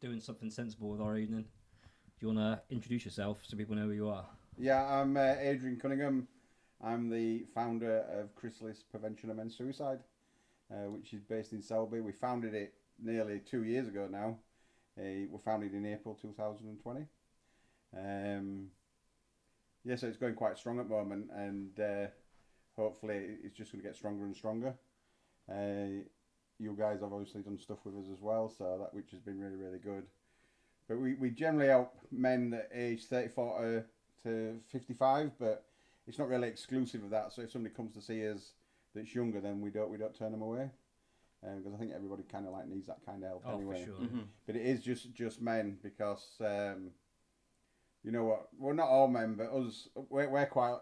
doing something sensible with our evening. Do you want to introduce yourself so people know who you are? Yeah, I'm Adrian Cunningham. I'm the founder of Chrysalis Prevention of Men's Suicide, which is based in Selby. We founded it nearly 2 years ago now. We were founded in April 2020. So it's going quite strong at the moment, and hopefully it's just going to get stronger and stronger. You guys have obviously done stuff with us as well, so that which has been really, really good. But we generally help men at age 34 to 55, but it's not really exclusive of that. So if somebody comes to see us that's younger, then we don't turn them away, because I think everybody kind of like needs that kind of help anyway. For sure. Mm-hmm. But it is just men, because you know what? Well, not all men, but us. We're quite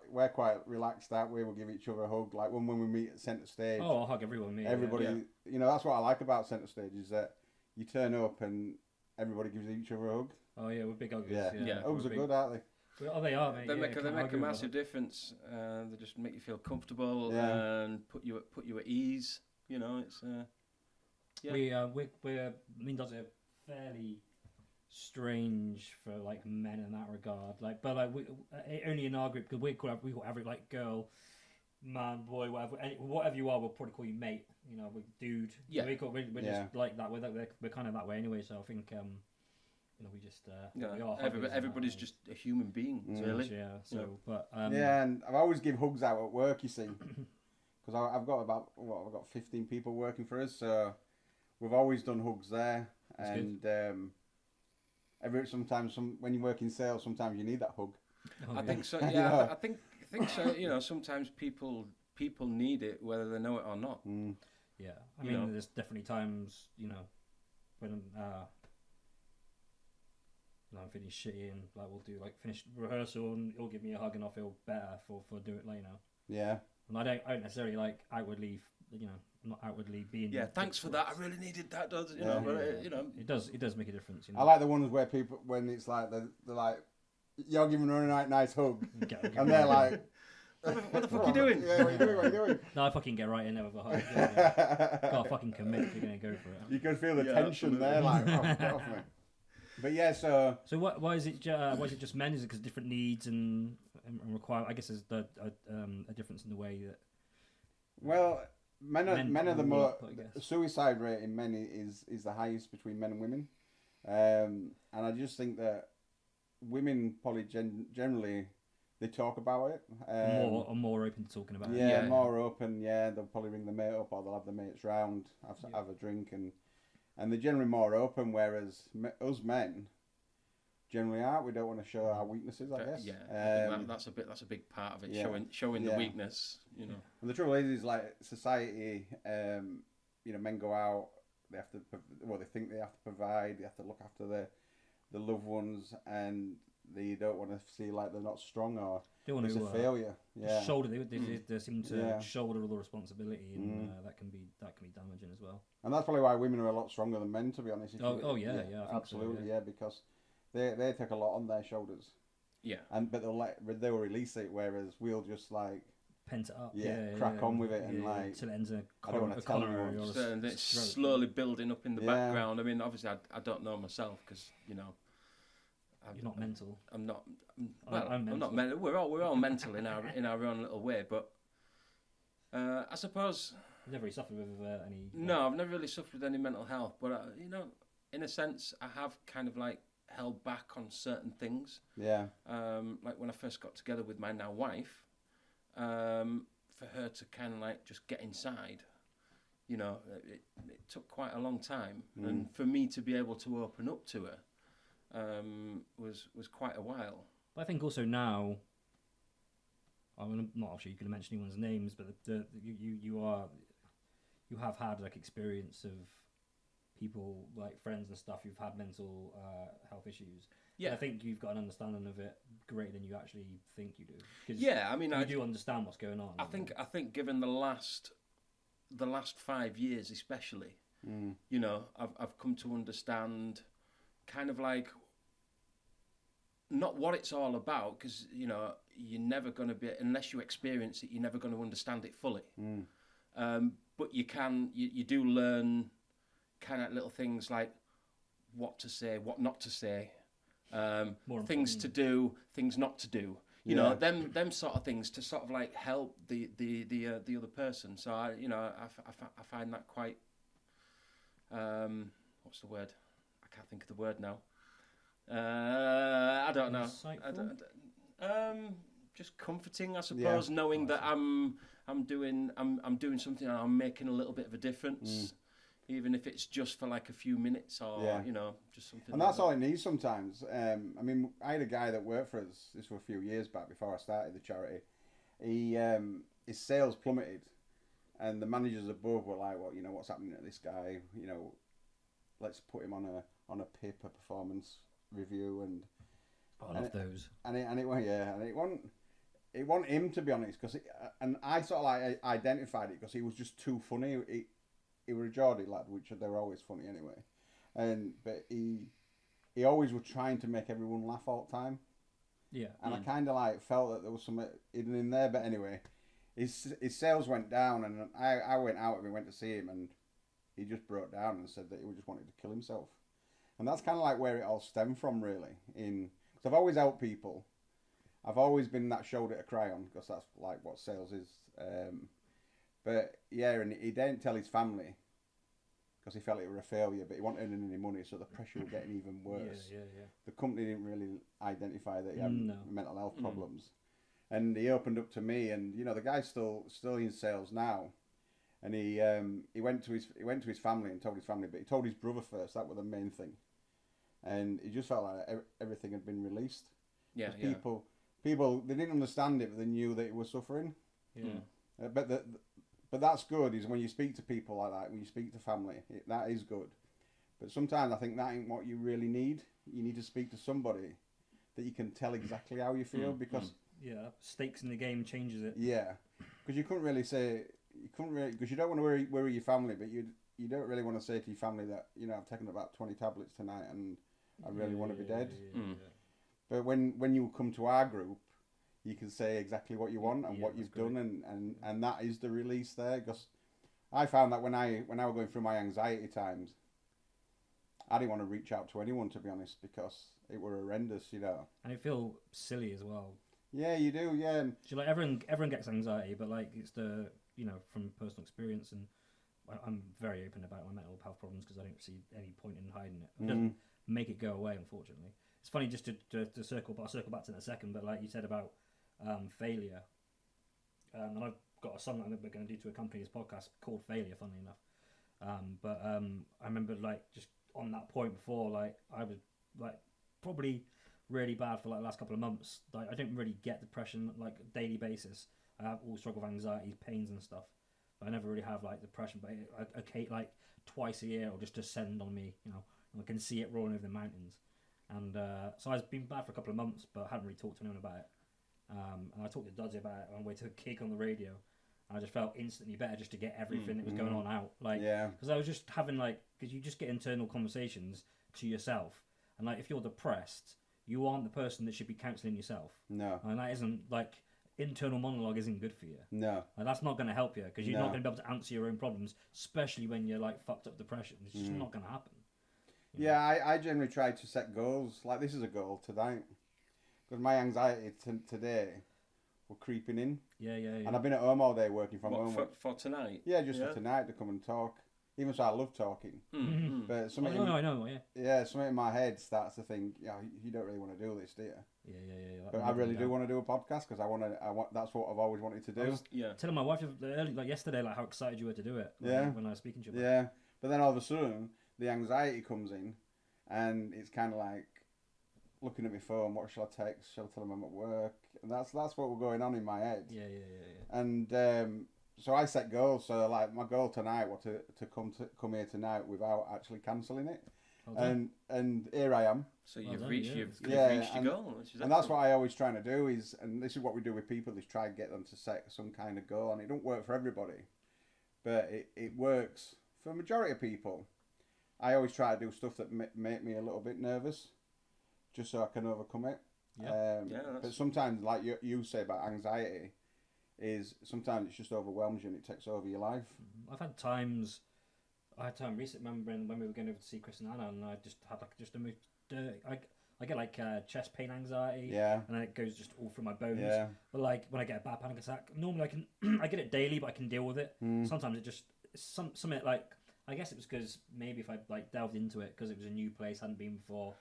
relaxed that way. We'll give each other a hug, like when we meet at centre stage. Oh, I'll hug everyone. Me. Everybody, you know, that's what I like about centre stage, is that you turn up and everybody gives each other a hug. Oh yeah, we're big huggers. Yeah. Hugs are good, aren't they? Oh, they are, mate. They make a massive difference. They just make you feel comfortable and put you at ease. You know, it's we're does it fairly strange for like men in that regard. Like, but like we only in our group, because we call every like girl, man, boy, whatever you are, we'll probably call you mate. You know, we dude. Yeah. We're just like that. We're kind of that way anyway. So I think you know, we just we are everybody's just a human being, really. Yeah. So, but and I've always give hugs out at work. You see, because I've got I've got 15 people working for us, so we've always done hugs there. That's and sometimes when you work in sales, sometimes you need that hug. I think so. Yeah, I think so. You know, sometimes people need it, whether they know it or not. Yeah, I mean, there's definitely times, you know, when I'm feeling shitty and like we'll do like finish rehearsal and he'll give me a hug and I'll feel better for doing it later. Yeah. And I don't necessarily like outwardly, you know, I'm not outwardly being. Yeah, thanks for that. I really needed that. Does you know? But you know, it does make a difference. You know? I like the ones where people, when it's like they're like, you're giving her a nice hug, and they're like, what the fuck are you doing? Yeah, what are you doing? No, I fucking get right in there with a hug. Yeah. Gotta fucking commit if you're gonna go for it. You can feel the tension there, like, oh, get off me. But yeah, so why is it just men? Is it because different needs and require? I guess there's a difference in the way that. Well, men are the more suicide rate in men is the highest between men and women, and I just think that women probably generally they talk about it. Are more open to talking about it. Yeah, more open. Yeah, they'll probably ring the mate up or they'll have the mates round, have a drink and they're generally more open, whereas us men generally aren't. We don't want to show our weaknesses, I guess. Yeah, I think that's a big part of it, showing the weakness, you know. And the trouble is like society, you know, men go out, they have to, they think they have to provide, they have to look after the loved ones, and they don't want to see like they're not strong or it's a failure. Yeah, shoulder. They seem to shoulder all the responsibility, and that can be damaging as well. And that's probably why women are a lot stronger than men, to be honest. I think absolutely, so, because they take a lot on their shoulders. Yeah, but they'll release it, whereas we'll just like pent it up. Crack on with it and like till it ends in a coronary. And it's slowly building up in the background. I mean, obviously, I don't know myself because you know. You're not mental. I'm not. I'm not mental. We're all mental in our own little way, but I suppose. You've never really suffered with any. No, I've never really suffered with any mental health, but you know, in a sense, I have kind of like held back on certain things. Yeah. Like when I first got together with my now wife, for her to kind of like just get inside, you know, it took quite a long time, and for me to be able to open up to her. Was quite a while. But I think also now, I'm not actually going to mention anyone's names, but you have had like experience of people like friends and stuff who've had mental health issues. Yeah, I think you've got an understanding of it greater than you actually think you do. Yeah, I mean, I do understand what's going on. I think given the last 5 years especially, you know, I've come to understand. Kind of like not what it's all about, because you know you're never going to be, unless you experience it, you're never going to understand it fully. But you do learn kind of little things like what to say, what not to say, More things to do, things not to do. You know, them sort of things to sort of like help the other person. So I find that quite what's the word? I can't think of the word now. I don't know. Just comforting, I suppose, knowing that I'm doing something and I'm making a little bit of a difference, even if it's just for like a few minutes or just something. And that's all it needs sometimes. I mean, I had a guy that worked for us. This was a few years back before I started the charity. His sales plummeted, and the managers above were like, "Well, what's happening to this guy? Let's put him on a PIP, a performance review." And I love those. And it wasn't him, to be honest, and I sort of like identified it because he was just too funny. He was a Geordie lad, which they were always funny anyway, but he always was trying to make everyone laugh all the time. Yeah. And I kind of like felt that there was something hidden in there. But anyway, his sales went down, and I went out and we went to see him, and he just broke down and said that he just wanted to kill himself. And that's kind of like where it all stemmed from, really. Because I've always helped people. I've always been that shoulder to cry on, because that's like what sales is. But yeah, and he didn't tell his family because he felt it was a failure, but he wasn't earning any money, so the pressure was getting even worse. Yeah. The company didn't really identify that he had mental health problems. And he opened up to me, and the guy's still in sales now. And he went to his family and told his family, but he told his brother first. That was the main thing. And he just felt like everything had been released. Yeah. People they didn't understand it, but they knew that he was suffering. Yeah. But that's good. Is when you speak to people like that, when you speak to family, that is good. But sometimes I think that ain't what you really need. You need to speak to somebody that you can tell exactly how you feel, because stakes in the game changes it. Yeah, because you couldn't really, because you don't want to worry your family, but you don't really want to say to your family that I've taken about 20 tablets tonight and I really want to be dead. But when you come to our group, you can say exactly what you want and what you've done, and that is the release there. Because I found that when I was going through my anxiety times, I didn't want to reach out to anyone, to be honest, because it were horrendous, And you feel silly as well. Yeah, you do. Yeah. So like everyone gets anxiety, but like it's the from personal experience, and I'm very open about my mental health problems because I don't see any point in hiding it. It doesn't make it go away, unfortunately. It's funny just to circle, but I'll circle back to it in a second. But like you said about failure, and I've got a song that we're going to do to accompany this podcast called Failure, funnily enough. But I remember like just on that point before, like I was like probably really bad for like the last couple of months. Like I don't really get depression like a daily basis. I have all struggle with anxiety, pains and stuff. But I never really have like depression. But I like twice a year it'll just descend on me, and I can see it rolling over the mountains. And so I've been bad for a couple of months, but I hadn't really talked to anyone about it. And I talked to Dodgy about it on the way to a gig on the radio. And I just felt instantly better just to get everything that was going on out. Like, because I was just having because you just get internal conversations to yourself. And like, if you're depressed, you aren't the person that should be counselling yourself. No. And that isn't internal monologue isn't good for you. No. And that's not going to help you because you're not going to be able to answer your own problems, especially when you're like fucked up depression. It's just not going to happen. Yeah, I generally try to set goals. Like this is a goal tonight, because my anxiety today were creeping in. Yeah. And I've been at home all day working from home. For tonight? Yeah, just for tonight to come and talk. Even so, I love talking. Mm-hmm. But something I know. Yeah, something in my head starts to think, you don't really want to do this, do you? Yeah. But I really do want to do a podcast because I want. That's what I've always wanted to do. Telling my wife yesterday how excited you were to do it. When I was speaking to you. About it. But then all of a sudden the anxiety comes in, and it's kind of like looking at my phone. What shall I text? Shall I tell them I'm at work? And that's what was going on in my head. Yeah. And so I set goals. So like my goal tonight was to come here tonight without actually cancelling it. Okay. And here I am. So you've reached your goal. And that's what I always trying to do is, and this is what we do with people, is try and get them to set some kind of goal. And it don't work for everybody, but it works for a majority of people. I always try to do stuff that make me a little bit nervous, just so I can overcome it. But sometimes, like you say about anxiety, is sometimes it just overwhelms you and it takes over your life. I've had times I had time recently, remembering when we were going over to see Chris and Anna, and I just had like just a most I get like chest pain, anxiety, Yeah. and then it goes just all through my bones. Yeah. But like when I get a bad panic attack, normally I can I get it daily, but I can deal with it. Sometimes it just something like, I guess it was because maybe if I like delved into it because it was a new place, hadn't been before,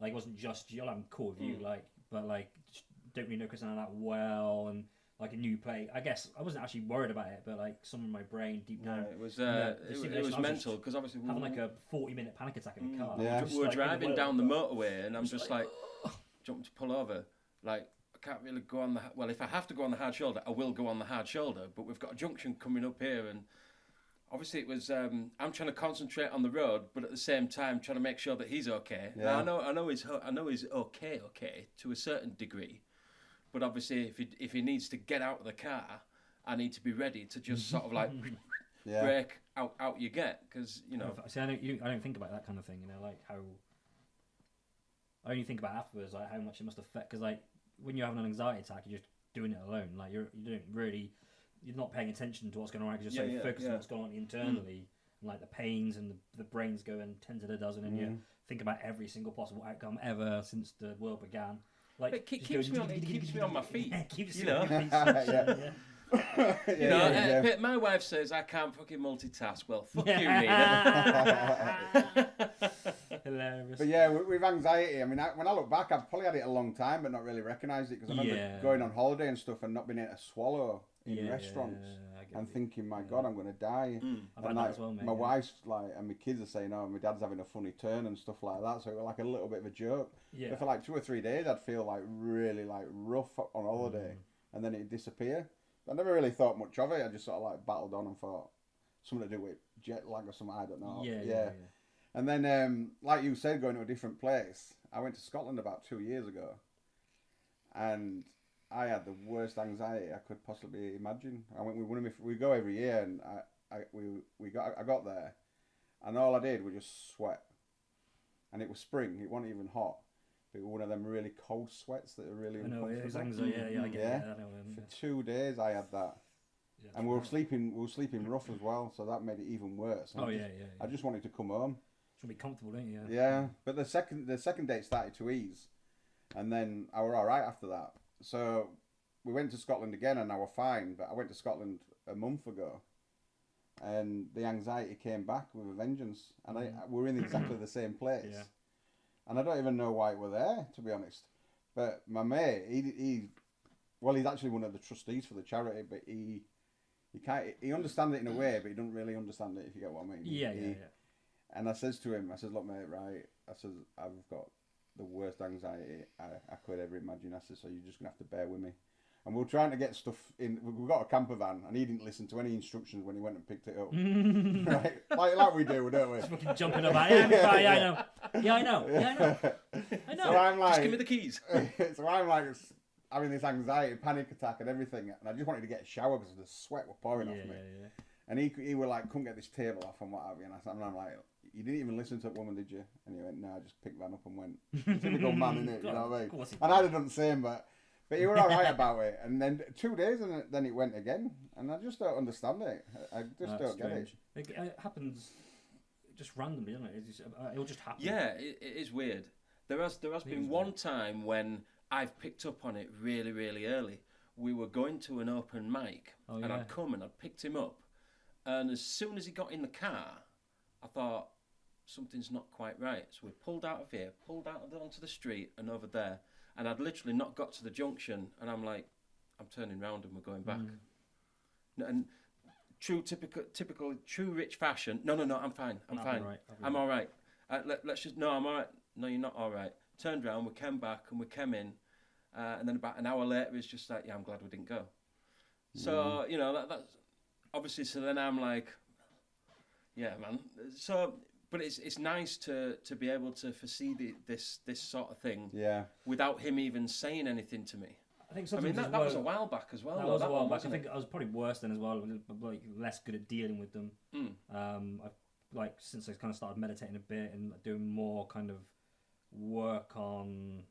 like it wasn't just you. I'm cool with you, like, but like just don't really know Chris and Anna that well, and like a new play. I guess I wasn't actually worried about it, but like some of my brain deep down, it was it was mental because obviously having like a 40-minute panic attack in the car. Yeah. we were like, driving down the motorway, and I'm just like, jumping to pull over. Like, I can't really go on the well. If I have to go on the hard shoulder, I will go on the hard shoulder. But we've got a junction coming up here, and obviously it was. I'm trying to concentrate on the road, but at the same time trying to make sure that he's okay. Yeah. Now, I know he's okay to a certain degree. But obviously, if he needs to get out of the car, I need to be ready to just sort of like break out you get, because you know. See, I don't think about that kind of thing. You know, like how. I only think about afterwards, like how much it must affect. Because like when you're having an anxiety attack, you're just doing it alone. Like you're not paying attention to what's going on. Because you're so focused on what's going on internally, and like the pains and the brain's going 10 to the dozen, and you think about every single possible outcome ever since the world began. Like It keeps me on my feet. Keeps you you know. on your feet. You know, but my wife says I can't fucking multitask. Well, fuck you, Nina. Hilarious. But yeah, with anxiety, I mean, when I look back, I've probably had it a long time, but not really recognised it, because I remember going on holiday and stuff and not being able to swallow in restaurants and thinking, my God, I'm going to die. I've And had that like, as well, mate. my wife's like, and my kids are saying, oh, my dad's having a funny turn and stuff like that. So it was like a little bit of a joke. Yeah. But for like 2 or 3 days, I'd feel like really like rough on holiday, and then it'd disappear. I never really thought much of it. I just sort of like battled on and thought something to do with jet lag or something. I don't know. Yeah. And then, like you said, going to a different place. I went to Scotland about 2 years ago, and I had the worst anxiety I could possibly imagine. I went with one of my. We go every year, and I got there, and all I did was just sweat, and it was spring. It wasn't even hot. It was one of them really cold sweats that are really uncomfortable. I know, it was anxiety. I get it. I know, For 2 days, I had that. Yeah, and we were sleeping rough as well, so that made it even worse. I just wanted to come home. Should be comfortable, don't you? Yeah, but the second date started to ease, and then I were all right after that. So we went to Scotland again, and I were fine. But I went to Scotland a month ago, and the anxiety came back with a vengeance, and we're in exactly the same place. Yeah. And I don't even know why we're there, to be honest. But my mate, he's actually one of the trustees for the charity, but he understands it in a way, but he doesn't really understand it, if you get what I mean. Yeah. And I says to him, look, mate, right, I says, I've got the worst anxiety I could ever imagine. I says, so you're just going to have to bear with me. And we're trying to get stuff in. We've got a camper van, and he didn't listen to any instructions when he went and picked it up. Right? Like we do, don't we? Just fucking jumping about. I know. I know. So I'm like, just give me the keys. So I'm like having this anxiety, panic attack, and everything, and I just wanted to get a shower because the sweat was pouring off me. Yeah. And he were like, couldn't get this table off and what have you. And I'm like, you didn't even listen to that woman, did you? And he went, no, I just picked that up and went. Typical man, innit? You know what I mean? And I'd have done the same, but he were all right about it. And then 2 days, and then it went again. And I just don't understand it. I just don't get it. It happens just randomly, doesn't it? It'll just happen. Yeah, it is weird. There has been one time when I've picked up on it really, really early. We were going to an open mic, and I'd come and I'd picked him up. And as soon as he got in the car, I thought, something's not quite right. So we pulled out of here, pulled out onto the street and over there. And I'd literally not got to the junction. And I'm like, I'm turning round and we're going back. And typical true rich fashion. No, I'm fine. I'm fine. I'm all right. Let's just, no, I'm all right. No, you're not all right. Turned round, we came back and we came in. And then about an hour later, it's just like, yeah, I'm glad we didn't go. So, you know, that's obviously, so then I'm like, yeah, man. So, but it's nice to be able to foresee this sort of thing without him even saying anything to me. I think that was a while back as well. That was a while back. I think I was probably worse then as well, like less good at dealing with them. I've like since I kind of started meditating a bit and doing more kind of work on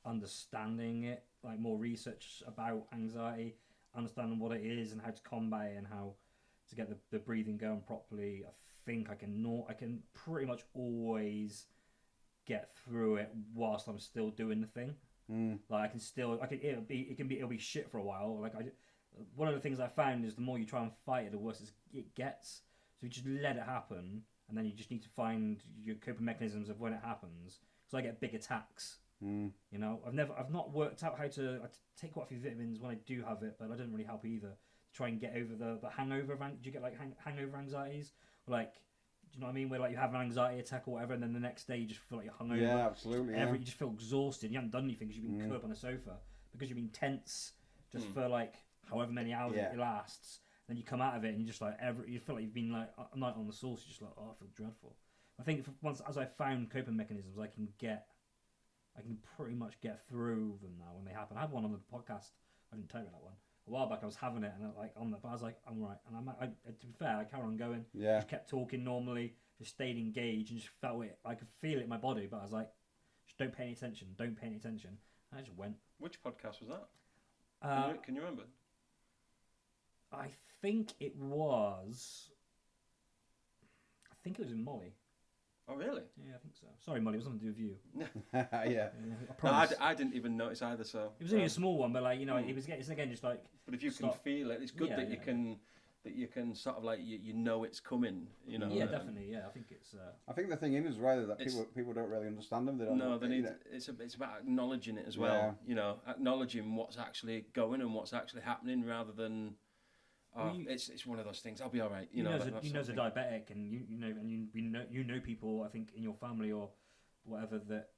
understanding it, like more research about anxiety, understanding what it is and how to combat it and how to get the breathing going properly. I think I can pretty much always get through it whilst I'm still doing the thing. Like it'll be shit for a while. Like one of the things I found is the more you try and fight it, the worse it gets. So you just let it happen, and then you just need to find your coping mechanisms of when it happens. So I get big attacks. You know, I've not worked out how to. I take quite a few vitamins when I do have it, but that doesn't really help either. To try and get over the hangover. Do you get like hangover anxieties? Like, do you know what I mean? Where like you have an anxiety attack or whatever, and then the next day you just feel like you're hungover. Yeah, absolutely. You just feel exhausted. You haven't done anything because you've been curled up on the sofa because you've been tense just for like however many hours it lasts. Then you come out of it and you just like you feel like you've been like a night on the sauce. You're just like, oh, I feel dreadful. I think once as I found coping mechanisms, I can pretty much get through them now when they happen. I had one on the podcast. I didn't tell you that one. A while back I was having it and but I was like, I'm right. And to be fair, I carried on going. Yeah. Just kept talking normally, just stayed engaged and just felt it. I could feel it in my body, but I was like, just don't pay any attention. Don't pay any attention. And I just went. Which podcast was that? Can you remember? I think it was in Molly. Oh, really? Yeah, I think so. Sorry, Molly, it was nothing to do with you. Yeah. No, I didn't even notice either. So it was only a small one, but like it's again just like. But if you can feel it, it's good that you can sort of like you know it's coming. You know. Yeah, definitely. Yeah, I think it's. I think the thing is rather that people don't really understand them. They don't. No, they need. It's about acknowledging it as well. Yeah. You know, acknowledging what's actually going and what's actually happening, rather than. It's one of those things. I'll be all right. You know, as a diabetic, and you know people. I think in your family or whatever that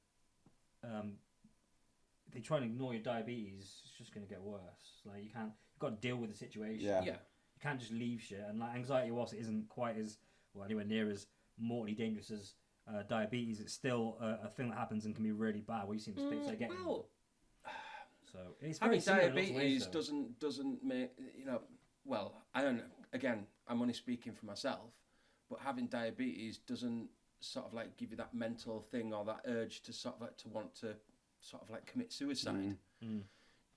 if they try and ignore your diabetes, it's just going to get worse. Like you've got to deal with the situation. Yeah. You can't just leave shit. And like anxiety, whilst it isn't quite as anywhere near as mortally dangerous as diabetes, it's still a thing that happens and can be really bad. What you see in the States, I get. Well, so it's very having diabetes doesn't make Well, I don't know. Again, I'm only speaking for myself, but having diabetes doesn't sort of like give you that mental thing or that urge to sort of like to want to sort of like commit suicide.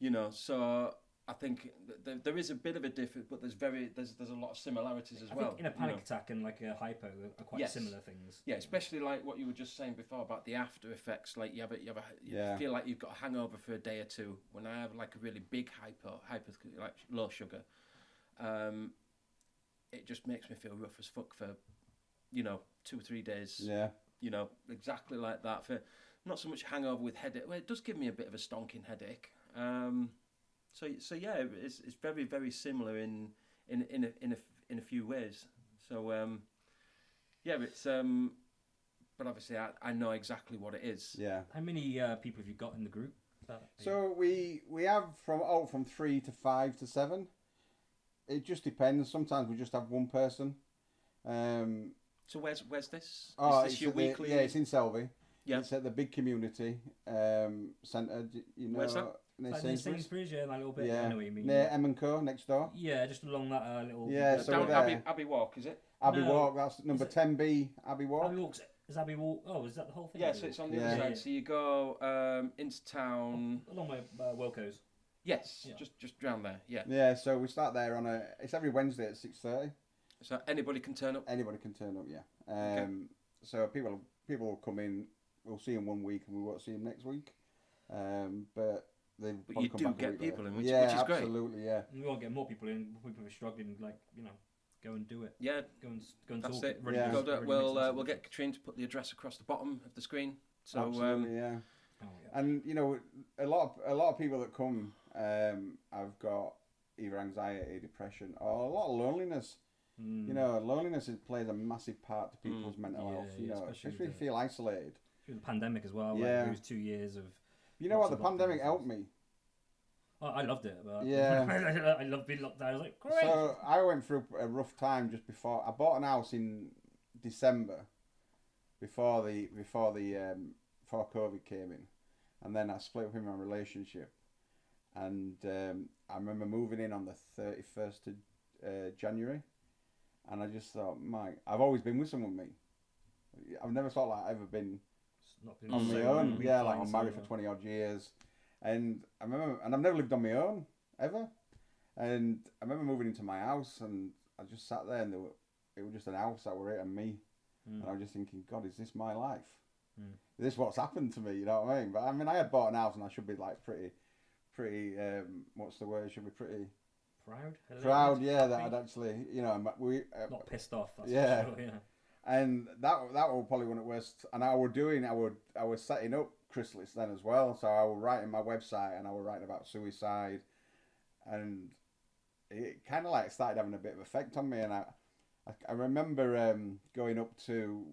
You know, so I think there is a bit of a difference, but there's a lot of similarities as well. Think in a panic attack and like a hypo are quite similar things. Yeah, especially like what you were just saying before about the after effects. Like you feel like you've got a hangover for a day or two. When I have like a really big hypo like low sugar. It just makes me feel rough as fuck for 2 or 3 days. Yeah. Exactly like that. For not so much hangover with headache. Well, it does give me a bit of a stonking headache. So yeah, it's very, very similar in a few ways. So yeah, it's but obviously I know exactly what it is. Yeah. How many people have you got in the group? So we have from 3 to 5 to 7. It just depends. Sometimes we just have one person. So where's this? Oh, is this your weekly? It's in Selby. Yeah. It's at the big community centre. Where's that? Near like Sainsbury's, yeah, that little bit. Yeah. I know what you mean. Near M&Co next door. Yeah, just along that little. Yeah, so down we're there. Abbey Walk, is it? Abbey Walk. That's number 10B. Abbey Walk. Abbey Walk. Is Abbey Walk? Oh, is that the whole thing? Yeah, so it's on the other side. So you go into town. Along my Wilco's. Yes, just round there. Yeah. Yeah, so we start there it's every Wednesday at 6:30. So anybody can turn up. Anybody can turn up, yeah. So people will come in. We'll see them 1 week and we won't see them next week. But you do get people in, which is great. Absolutely, yeah. We want to get more people in. People who are struggling, go and do it. Yeah, go and that's talk. it. We'll get Katrine to put the address across the bottom of the screen. So absolutely, yeah. Oh, yeah. And a lot of people that come have got either anxiety, depression, or a lot of loneliness. Loneliness plays a massive part to people's mental health. Especially if you feel isolated. Through the pandemic as well. Yeah. Like, those 2 years of. You know what? The pandemic helped me. Oh, I loved it. But yeah. I loved being locked down. I was like, great. So I went through a rough time just before. I bought an house in December, before COVID came in, and then I split up in my relationship, and I remember moving in on the 31st of January, and I just thought, I've always been with someone. I've never thought like I've ever been on my own. Yeah, like I'm married for 20 odd years, and I remember, and I've never lived on my own ever, and I remember moving into my house, and I just sat there and it was just an house that were it and me. And I was just thinking, God, is this my life? Is this what's happened to me? You know what I mean? But I mean, I had bought an house and I should be like pretty, what's the word? Should be pretty proud, yeah, that I'd actually, you know, not pissed off. That's yeah, for sure, yeah. And that was probably one of the worst. And I was setting up Chrysalis then as well. So I was writing my website and I was writing about suicide, and it kind of like started having a bit of effect on me. And I remember going up to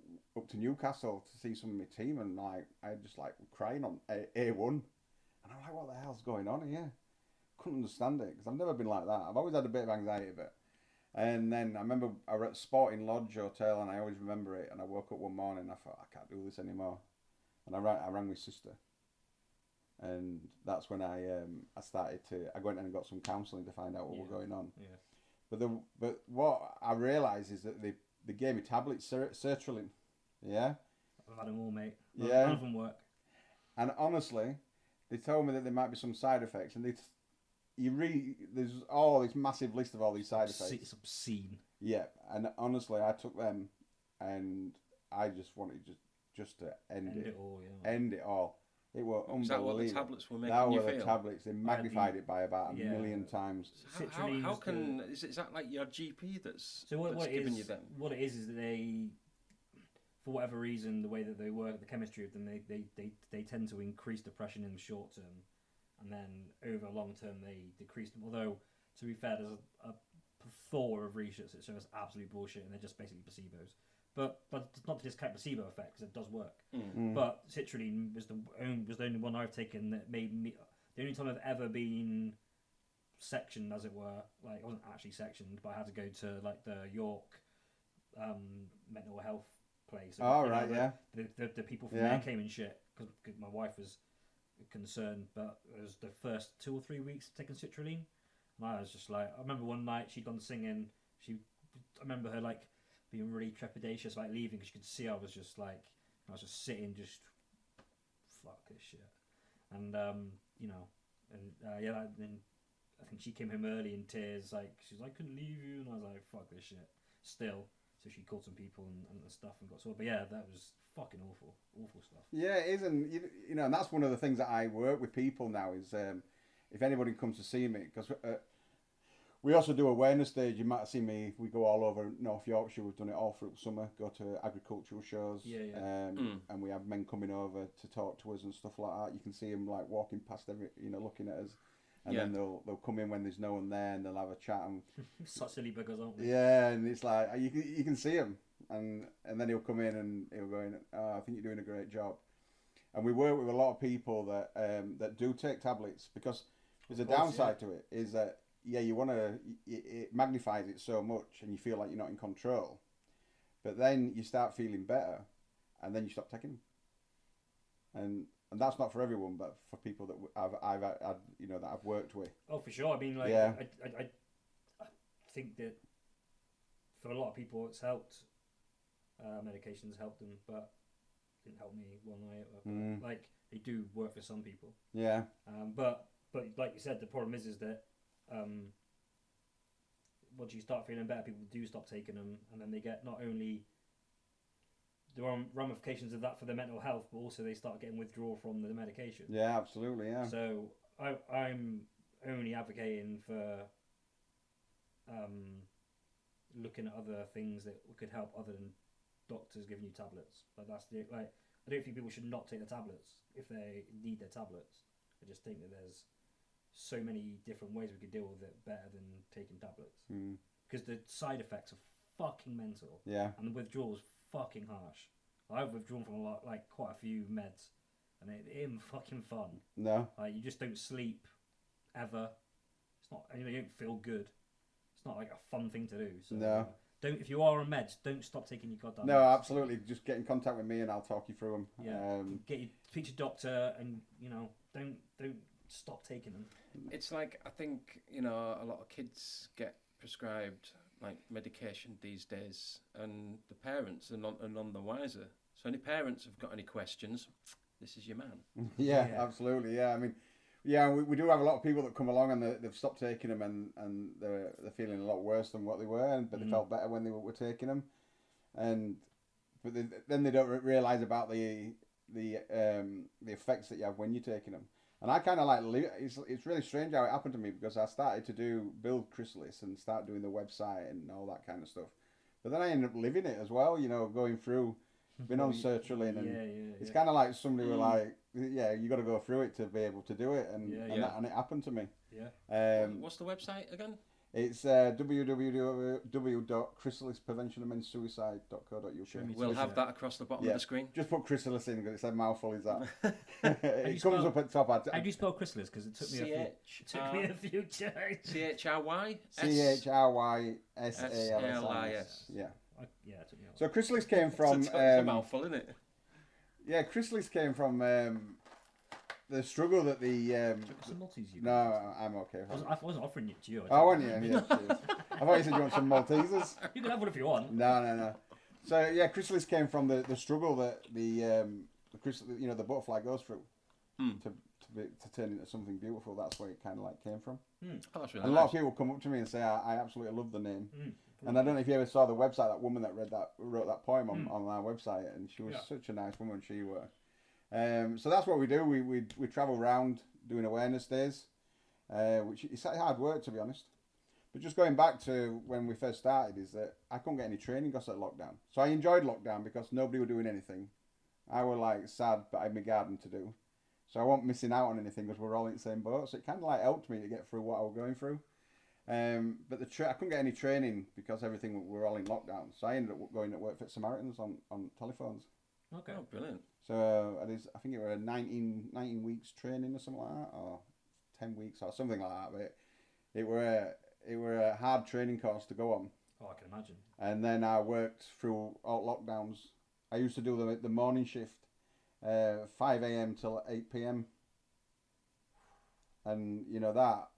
Newcastle to see some of my team, and like I just like crying on A1, and I'm like, what the hell's going on here? Couldn't understand it because I've never been like that. I've always had a bit of anxiety, but. And then I remember I was at Sporting Lodge Hotel, and I always remember it. And I woke up one morning, and I thought, I can't do this anymore. And I rang my sister, and that's when I started to. I went and got some counselling to find out what was going on. Yeah. But what I realised is that they gave me tablets, sertraline. Yeah. I've had them all, mate. Yeah. None of them work. And honestly, they told me that there might be some side effects, and there's all this massive list of all these side effects. It's obscene. Yeah, and honestly, I took them, and I just wanted just to end it all. Yeah. End it all. It was unbelievable. Is that what the tablets were making that you were feel? The tablets. They magnified it by about a million times. How can is that like your GP that's giving you them? What it is that they, for whatever reason, the way that they work, the chemistry of them, they tend to increase depression in the short term. And then over long term they decrease them. Although, to be fair, there's a plethora of research that shows absolute bullshit, and they're just basically placebos. But it's not to discount placebo effect, because it does work. But citrulline was the only one I've taken that made me. The only time I've ever been sectioned, as it were, like I wasn't actually sectioned, but I had to go to like the York mental health place. Oh right, yeah. The people from there came and shit because my wife was concerned, but it was the first 2 or 3 weeks taking citrulline, and I was just like, I remember one night she'd done singing. I remember her like being really trepidatious, like leaving, because you could see I was just sitting, just fuck this shit, and you know, and then I think she came home early in tears, like she's like, I couldn't leave you, and I was like, fuck this shit, still. So she called some people and stuff and got sorted. But yeah, that was fucking awful stuff. Yeah, it is, and you know, and that's one of the things that I work with people now is if anybody comes to see me, because we also do awareness days. You might have seen me. We go all over North Yorkshire. We've done it all through summer. Go to agricultural shows. And we have men coming over to talk to us and stuff like that. You can see them like walking past looking at us. And then they'll come in when there's no one there, and they'll have a chat. And such silly buggers, aren't we? Yeah, and it's like you can see him, and then he'll come in and he'll go in. Oh, I think you're doing a great job. And we work with a lot of people that do take tablets, because there's a downside to it. Is that you want to, it magnifies it so much, and you feel like you're not in control. But then you start feeling better, and then you stop taking them. And that's not for everyone, but for people that I've had, that I've worked with. Oh, for sure. I mean, like, I think that for a lot of people it's helped. Medications helped them, but it didn't help me one iota. Like, they do work for some people. Yeah. But like you said, the problem is that once you start feeling better, people do stop taking them, and then they get not only the ramifications of that for their mental health, but also they start getting withdrawal from the medication. Yeah, absolutely, yeah. So I'm only advocating for looking at other things that could help other than doctors giving you tablets. Like I don't think people should not take the tablets if they need their tablets. I just think that there's so many different ways we could deal with it better than taking tablets. Because the side effects are fucking mental. Yeah. And the withdrawals fucking harsh. I've withdrawn from quite a few meds, and it ain't fucking fun. No. Like, you just don't sleep ever. It's not. You don't feel good. It's not like a fun thing to do. So no. If you are on meds, don't stop taking your goddamn. No, meds. absolutely. Just get in contact with me, and I'll talk you through them. Yeah. Speak to your doctor, and don't stop taking them. It's like, I think a lot of kids get prescribed like medication these days, and the parents are none the wiser. So any parents have got any questions, this is your man. Yeah, absolutely. Yeah, I mean, Yeah, we do have a lot of people that come along and they've stopped taking them and they're feeling a lot worse than what they were, but they felt better when they were taking them, but then they don't realise about the effects that you have when you're taking them. And I kind of like it's really strange how it happened to me, because I started to build Chrysalis and start doing the website and all that kind of stuff, but then I ended up living it as well. You know, going through, been on sertraline, and it's kind of like somebody were like, yeah, you got to go through it to be able to do it, and it happened to me. Yeah. What's the website again? It's www.chrysalispreventionofmensuicide.co.uk. We'll have that across the bottom of the screen. Just put Chrysalis in, because it's a mouthful, is that? It comes up at top. How do you spell Chrysalis? Because it took me a few tries. CHRY? CHRYSALIS. Yeah. Yeah, it took me a while. So Chrysalis came from... It's a mouthful, isn't it? Yeah, Chrysalis came from the struggle that the... some Maltese, you no, guys. I'm okay. I wasn't offering it to you. I want you, yeah. Cheers. I thought you said you want some Maltesers. You can have one if you want. No. So yeah, Chrysalis came from the struggle that the butterfly goes through to turn into something beautiful. That's where it kind of like came from. Oh, that's really And a lot of people come up to me and say, I absolutely love the name. And I don't know if you ever saw the website, that woman that wrote that poem on our website, and she was such a nice woman, she were. So that's what we do. We travel around doing awareness days, which is hard work, to be honest. But just going back to when we first started, is that I couldn't get any training because of lockdown. So I enjoyed lockdown because nobody were doing anything. I was like sad, but I had my garden to do. So I wasn't missing out on anything because we're all in the same boat. So it kind of like helped me to get through what I was going through. But I couldn't get any training because everything, we were all in lockdown. So I ended up going to work for Samaritans on telephones. Okay. Oh, brilliant. So I think it was 19 weeks training or something like that, or 10 weeks or something like that. But it were a hard training course to go on. Oh, I can imagine. And then I worked through all lockdowns. I used to do the morning shift, 5 a.m. till 8 p.m. And you know that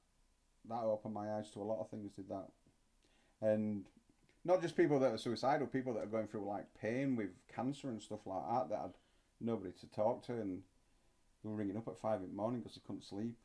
opened my eyes to a lot of things. Did that, and not just people that are suicidal, people that are going through like pain with cancer and stuff like that had nobody to talk to, and they were ringing up at 5 in the morning because they couldn't sleep,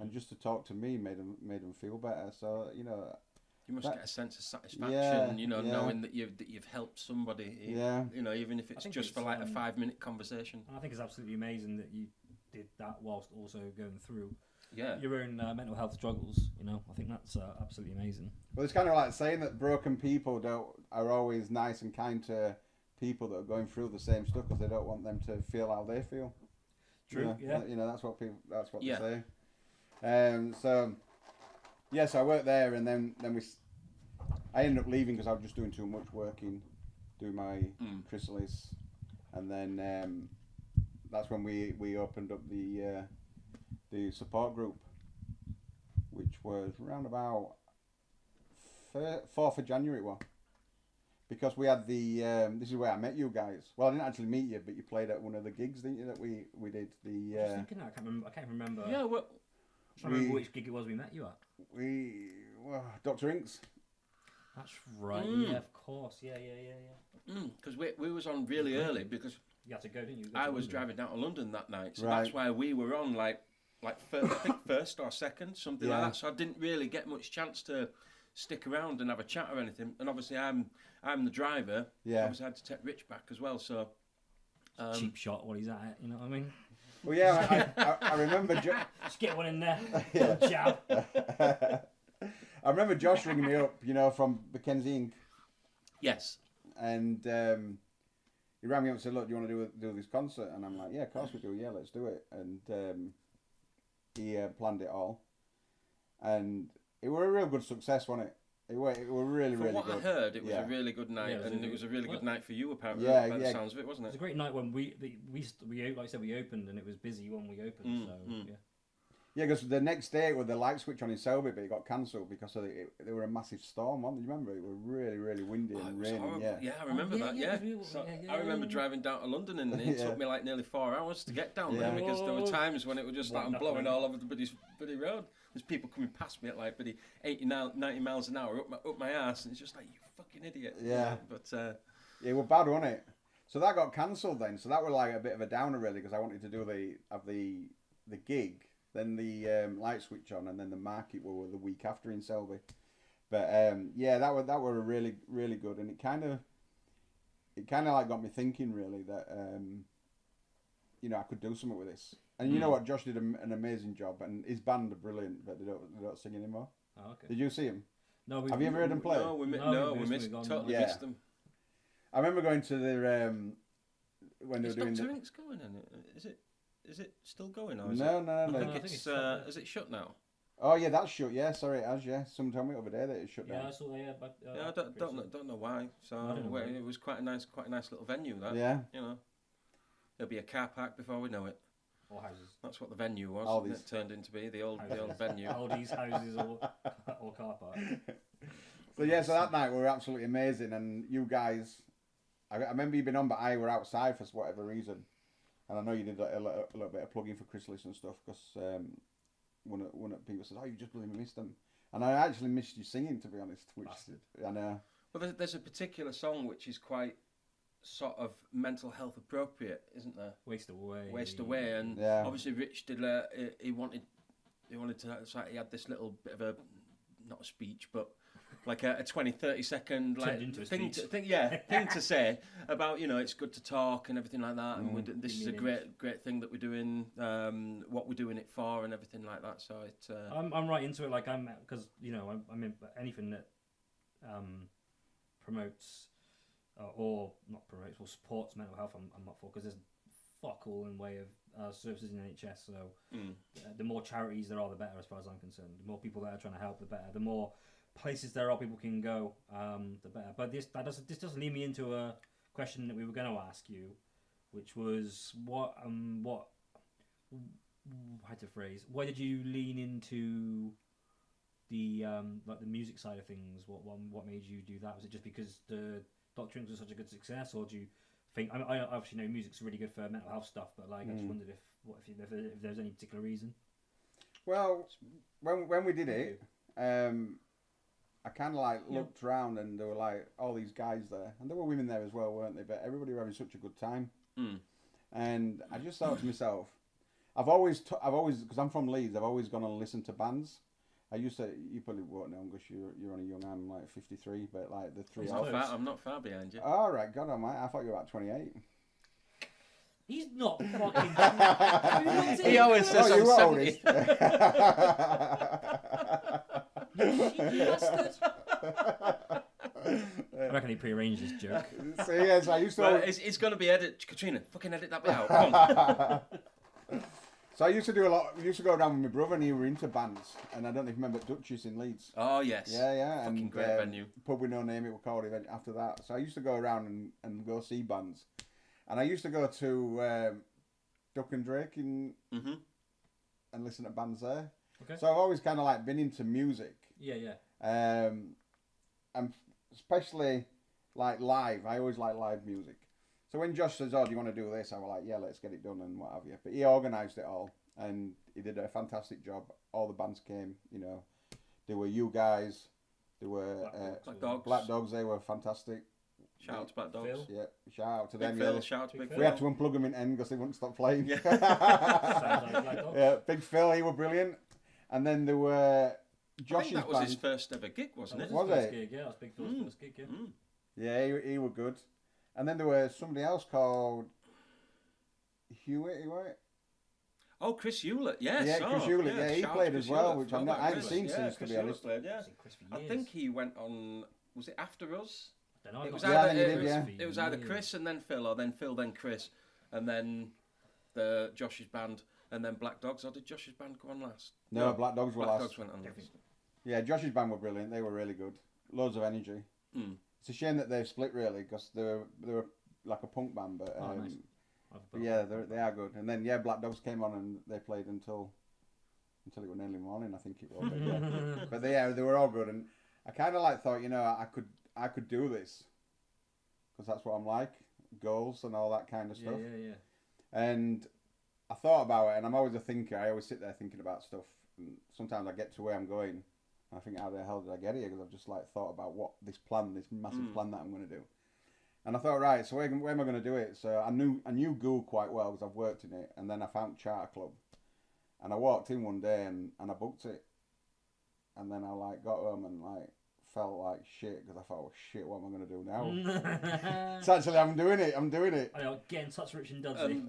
and just to talk to me made them feel better. So you know, you must get a sense of satisfaction, knowing that you've helped somebody. You know, even if it's just for like a 5-minute conversation. I think it's absolutely amazing that you did that whilst also going through yeah. your own mental health struggles. You know, I think that's absolutely amazing. Well, it's kind of like saying that broken people are always nice and kind to people that are going through the same stuff because they don't want them to feel how they feel. True. You know, Yeah. You know, that's what Yeah. they say. So I worked there, and then I ended up leaving because I was just doing too much working, doing my chrysalis, and then that's when we opened up the support group, which was around about 4th of January. Well, because we had this is where I met you guys. Well, I didn't actually meet you, but you played at one of the gigs, didn't you? That we did I was thinking that, I can't remember. Yeah, well, I can't remember which gig it was we met you at. Dr. Inks. That's right. Yeah, of course. Yeah. because we was on really early because You had to go, didn't you? I was driving down to London that night, so Right. that's why we were on like I think first or second, something like that. So I didn't really get much chance to stick around and have a chat or anything. And obviously I'm the driver. Yeah. So obviously I had to take Rich back as well. So cheap shot while he's at it. You know what I mean? Well, yeah, I remember. Just get one in there. Yeah. Jab. I remember Josh ringing me up, from Mackenzie Inc. yes, And he rang me up and said, "Look, do you want to do this concert?" And I'm like, "Yeah, of course we do. Yeah, let's do it." And he planned it all, and it was a real good success, wasn't it? It were really, from really what good. I heard, it was Yeah. a really good night, Yeah, and it was a really good night for you, apparently. Yeah, by the yeah. sounds of it, wasn't It was it? a great night when we like I said, we opened and it was busy when we opened. Yeah. Yeah, because the next day it was the light switch on in Selby, but it got cancelled because there were a massive storm. Wasn't there? You remember? It was really, really windy Oh, it and was raining. horrible. Yeah. Yeah, I remember that. Yeah, So I remember driving down to London, and it took me like nearly 4 hours to get down there Yeah. because there were times when it was just like I'm Wonderful. blowing all over the bloody road. There's people coming past me at like 80, 90 miles an hour up my ass, and it's just like, you fucking idiot. Yeah. But It was bad, wasn't it? So that got cancelled then. So that was like a bit of a downer really, because I wanted to do the gig then the light switch on, and then the market were the week after in Selby. But yeah, that were really really good, and it kind of like got me thinking really that you know, I could do something with this. And you know what, Josh did an amazing job, and his band are brilliant, but they don't sing anymore. Oh, okay. Did you see him? No, Have you ever heard them play? No, we missed totally missed them. I remember going to their when they were doing. Dr. Ink's going on it. Is it still going? Or is No. I think it's is it shut now? Oh yeah, that's shut. Yeah, sorry, it has. Yeah, someone told me over there that it's shut down. Yeah, I saw. Yeah, but I don't know why. So it was quite a nice little venue. That you know, there'll be a car park before we know it. Or houses. That's what the venue was. All And these it turned into be the old venue. All these houses or car park. So yeah, so that night we were absolutely amazing, and you guys, I remember you been on, but I were outside for whatever reason, and I know you did a little bit of plugging for Chrysalis and stuff, because one of the people said, "Oh, you just bloody missed them," and I actually missed you singing, to be honest. Which I know. Well, there's a particular song which is quite sort of mental health appropriate, isn't there? Waste Away, and obviously Rich did. He wanted to. So he had this little bit of a, not a speech, but like a 20-30 second like thing to say about, you know, it's good to talk and everything like that, and this is a great thing that we're doing, what we're doing it for and everything like that. So it I'm right into it, like because you know I'm in anything that promotes or not promotes or supports mental health. I'm not for, because there's fuck all in way of services in NHS. So the more charities there are, the better, as far as I'm concerned. The more people that are trying to help, the better. The more places there are people can go, the better. But this doesn't lead me into a question that we were going to ask you, which was what how to phrase, why did you lean into the like the music side of things? What made you do that? Was it just because the Dr. Inks was such a good success, or do you think, I obviously know music's really good for mental health stuff, but like I just wondered if there's any particular reason? Well, when we did it, I kind of like looked around, and there were like all these guys there, and there were women there as well, weren't they? But everybody were having such a good time, and I just thought to myself, I've always because I'm from Leeds, I've always gone and listened to bands. I used to, you probably won't know because you're only young. I'm like 53, but like the three. I'm not far behind you. All right, God almighty, I thought you were about 28. He's not fucking. He always says I'm 70. I reckon he prearranged this joke. So yes, I used to. Well, it's going to be edited. Katrina, fucking edit that bit out. Come on. So I used to do a lot. We used to go around with my brother, and he were into bands. And I don't know if you remember Duchess in Leeds. Oh yes. Yeah. Fucking and, great venue. Pub with no name, it was called after that. So I used to go around and go see bands. And I used to go to Duck and Drake and listen to bands there. Okay. So I've always kind of like been into music. Yeah. And especially like live. I always like live music. So when Josh says, "Oh, do you want to do this?" I was like, "Yeah, let's get it done," and what have you. But he organised it all, and he did a fantastic job. All the bands came, you know. There were you guys. There were Black Dogs. They were fantastic. Shout out to Black Dogs. Phil. Yeah, shout out to them. Phil, shout out to Big Phil. We had to unplug them in end because they wouldn't stop playing. Yeah. Sounds like Black Dogs. Yeah, Big Phil, he were brilliant. And then there were Josh's I think that was band. his first ever gig, wasn't it? Was First it? gig, yeah, that was Big Phil's first gig, yeah. Yeah, he were good. And then there was somebody else called Hewitt, Oh, Chris Hewlett, yes. Yeah, Chris Hewlett, yeah, he played as well, which I haven't seen since, to be honest. Played, yeah. Chris for I years. think he went on, was it After Us? I don't know, It was Yeah, either, he it was either Chris and then Phil, or then Phil, then Chris, and then Josh's band, and then Black Dogs. Or did Josh's band go on last? No, Black Dogs were Black last. Dogs went on last. Yeah, Josh's band were brilliant. They were really good. Loads of energy. It's a shame that they've split, really, because they were like a punk band, but nice. but yeah, they are good. And then Black Dogs came on and they played until it was nearly morning, I think it was. But they were all good, and I kind of like thought, you know, I could do this because that's what I'm like, goals and all that kind of stuff. Yeah. And I thought about it, and I'm always a thinker. I always sit there thinking about stuff, and sometimes I get to where I'm going. I think, how the hell did I get here? Because I've just like thought about what this massive plan that I'm going to do. And I thought, right, so where am I going to do it? So I knew Ghoul quite well because I've worked in it. And then I found Charter Club. And I walked in one day and I booked it. And then I like got home and like felt like shit because I thought, oh shit, what am I going to do now? So actually, I'm doing it. Oh, get in touch, Rich and Dudley.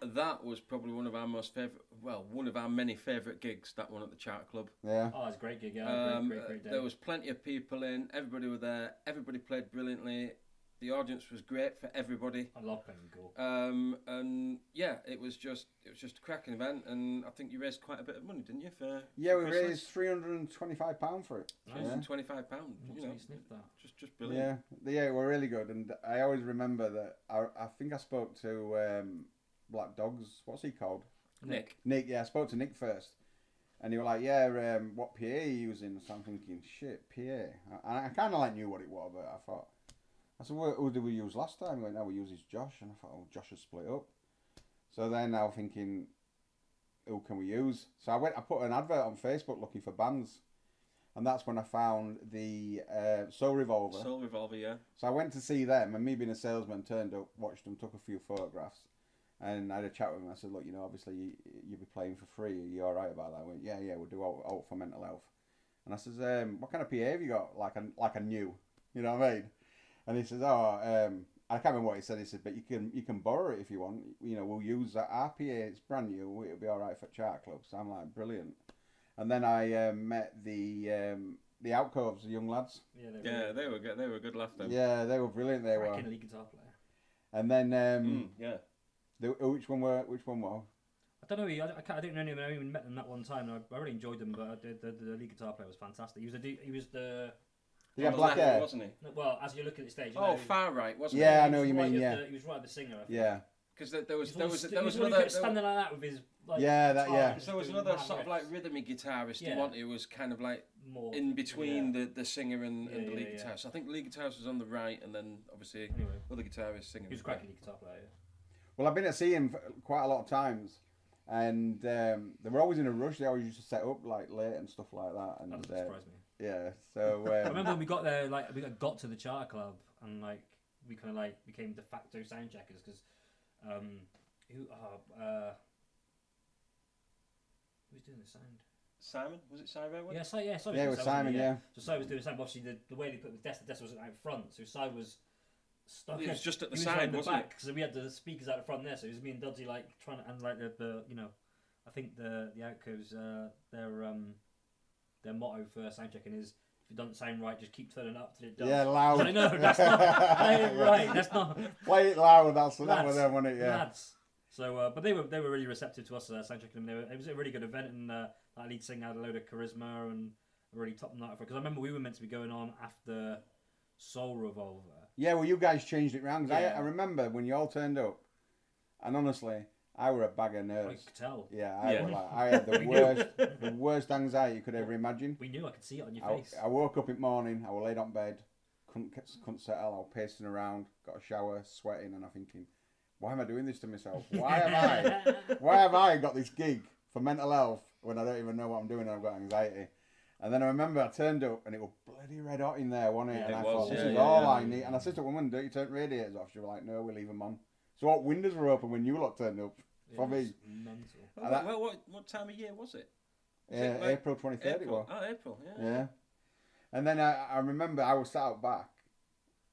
And that was probably one of our most favourite, well, one of our many favourite gigs, that one at the Charter Club. Yeah. Oh, it's a great gig, yeah. Great day. There was plenty of people in, everybody were there, everybody played brilliantly, the audience was great for everybody. I love playing Gore. And yeah, it was just a cracking event, and I think you raised quite a bit of money, didn't you? We raised £325 for it. £325, you know, just brilliant. Yeah, they were really good, and I always remember that. I think I spoke to Black Dogs. What's he called? Nick. Yeah, I spoke to Nick first, and he was like, "Yeah, what PA are you using?" So I'm thinking, "Shit, PA." I kind of like knew what it was, but I thought, I said, "Who did we use last time?" He went, "No, we used Josh," and I thought, "Oh, Josh has split up." So then I was thinking, who can we use? So I put an advert on Facebook looking for bands, and that's when I found the Soul Revolver. Soul Revolver, yeah. So I went to see them, and me being a salesman, turned up, watched them, took a few photographs, and I had a chat with them. I said, "Look, obviously you'll be playing for free. Are you all right about that?" I went, "Yeah, we'll do out for mental health." And I says, "What kind of PA have you got? Like a new, you know what I mean?" And he says, "Oh, I can't remember what he said. He said, but you can borrow it if you want. We'll use that. Our PA, it's brand new. It'll be all right for Charter Club." So I'm like, brilliant. And then I met the Outcoves, the young lads. Yeah, they were good. They were a good laugh then. Yeah, they were brilliant. They were. Lead guitar player. And then yeah. Which one were? I don't know. I don't know anyone. I even met them that one time. And I really enjoyed them, but the lead guitar player was fantastic. He was the. He had black hair, wasn't he? Well, as you look at the stage. Far right, wasn't he? Yeah, I he know what you mean. He was right of the singer. I think. Yeah. Because there was another standing like that with his. Like, Because there was another sort of like rhythmic guitarist you want who was kind of like more in between the singer and the lead guitarist. I think the lead guitarist was on the right, and then obviously other guitarist singing. He was a cracking lead guitar player. Yeah. Well, I've been to see him quite a lot of times, and they were always in a rush. They always used to set up like late and stuff like that. And that doesn't surprise me. Yeah, so I remember when we got there, like we got to the Charter Club, and like we kind of like became de facto sound checkers because who was doing the sound? Simon? Was it Simon? Yeah, Simon. Yeah, it was Simon. Yeah. So Si was doing the sound. Obviously, the way they put the desk wasn't out front, so Si was stuck. It was just at the side, wasn't it? So we had the speakers out the front there. So it was me and Dudley like trying to, and like the I think the Outco's their motto for sound checking is, if it doesn't sound right, just keep turning it up till it does. Yeah, loud. So, no, that's not right. That's not. Play it loud. That's that was them, wasn't it? Yeah. Lads. So, but they were really receptive to us sound checking them. It was a really good event, and that lead singer had a load of charisma and a really top night. Because I remember we were meant to be going on after Soul Revolver. Yeah, well, you guys changed it round. I remember when you all turned up, and honestly, I were a bag of nerves. I could tell. Yeah, I had the worst anxiety you could ever imagine. We knew. I could see it on your face. I woke up in the morning. I was laid on bed, couldn't settle. I was pacing around, got a shower, sweating, and I'm thinking, why am I doing this to myself? Why have I got this gig for mental health when I don't even know what I'm doing and I've got anxiety? And then I remember I turned up and it was bloody red hot in there, wasn't it? Yeah, and I thought, this is all I need. And I said to a woman, don't you turn radiators off? She was like, no, we'll leave them on. So what windows were open when you lot turned up? For me. Mental. What time of year was it? April 23rd it was. Oh, April, yeah. And then I remember I was sat out back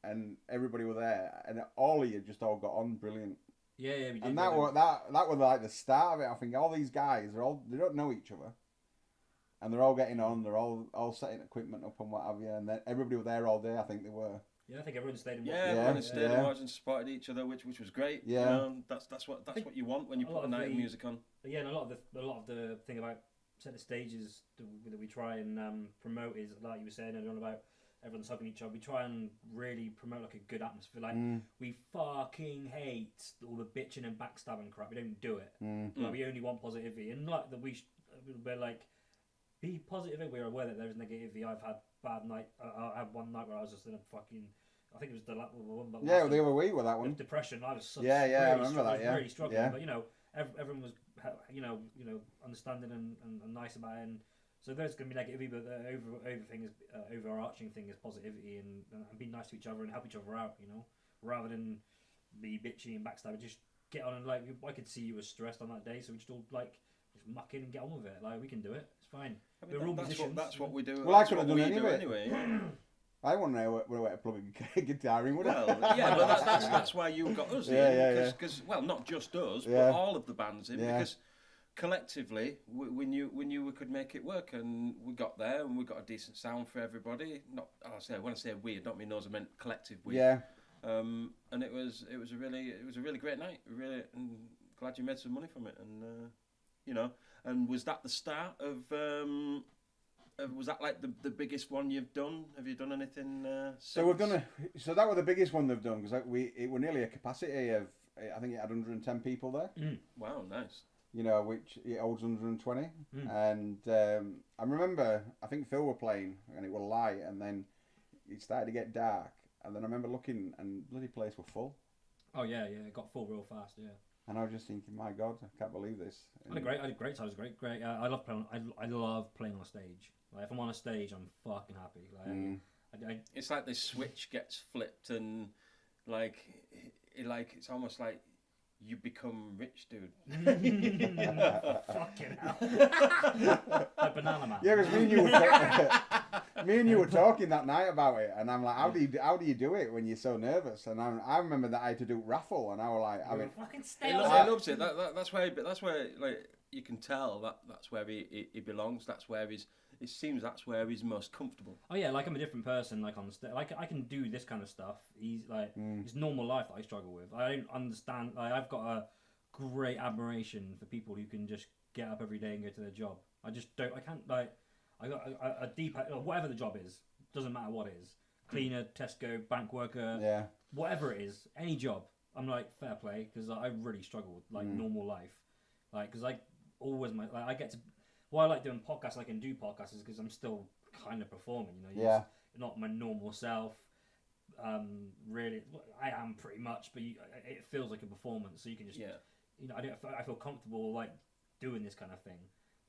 and everybody were there and all of you just all got on brilliant. Yeah, we did. And that was like the start of it. I think all these guys, they don't know each other. And they're all getting on, they're all setting equipment up and what have you, and then everybody was there all day, I think they were. Yeah, I think everyone stayed and watched. Yeah, everyone stayed and watched and supported each other, which was great. Yeah, that's what you want when you put a night of music on. Yeah, and a lot of the thing about set the stages that we try and promote is, like you were saying earlier on about everyone's hugging each other. We try and really promote like a good atmosphere. Like we fucking hate all the bitching and backstabbing crap. We don't do it. Like, we only want positivity, and like that we're like, be positive. We're aware that there's negativity. I've had bad night. I had one night where I was just in a fucking. I think it was the one. But yeah, the other week with that one. Depression. I was such I remember that. Yeah, really struggling. But everyone was understanding and nice about it. And so there's going to be negativity, but the overarching thing is positivity and be nice to each other and help each other out. Rather than be bitchy and backstabbing, just get on and like. I could see you were stressed on that day, so we just all like. muck in and get on with it. Like we can do it. It's fine. I mean, We're all that's musicians. what we do. Well, I that's could have what done we any do of it. anyway. I want to know where to plug a guitar in, would I? Well, yeah, but that's why you got us in. Because, well, not just us, but all of the bands in. Because collectively, we knew we could make it work, and we got there, and we got a decent sound for everybody. Not, when I say we, I don't mean us. I meant collective we. Yeah. And it was a really great night. Really, and glad you made some money from it. And you know, and was that the start of? Was that like the biggest one you've done? Have you done anything? So we've done so that was the biggest one they've done because it were nearly a capacity of, I think it had 110 people there. Wow, nice. You know, which it holds 120. And I remember, I think Phil were playing and it was light, and then it started to get dark, and then I remember looking and bloody place were full. Oh yeah, it got full real fast. Yeah. And I was just thinking, my God, I can't believe this. I had a great time. It was great. I love playing. I love playing on stage. Like if I'm on a stage, I'm fucking happy. Like it's like this switch gets flipped, and like it's almost like you become rich, dude. Fucking hell. Like Banana Man. Yeah, because me and you were talking that night about it, and I'm like, how do you do it when you're so nervous? And I remember that I had to do raffle, and I was like, I mean, fucking he loves it. That's where like you can tell that's where he belongs. That's where it seems that's where he's most comfortable. Oh yeah, like I'm a different person. Like on stage, like I can do this kind of stuff. He's like it's normal life that I struggle with. I don't understand. Like I've got a great admiration for people who can just get up every day and go to their job. I just don't. I can't. Like I got a deep whatever the job is. Doesn't matter what it is. Cleaner, Tesco, bank worker, whatever it is, any job. I'm like fair play because I really struggle with like normal life. Like because I always I get to. Why I like doing podcasts, I can do podcasts, is because I'm still kind of performing. You know, not my normal self. Really, I am pretty much, but it feels like a performance. So you can just, you know, I feel comfortable like doing this kind of thing.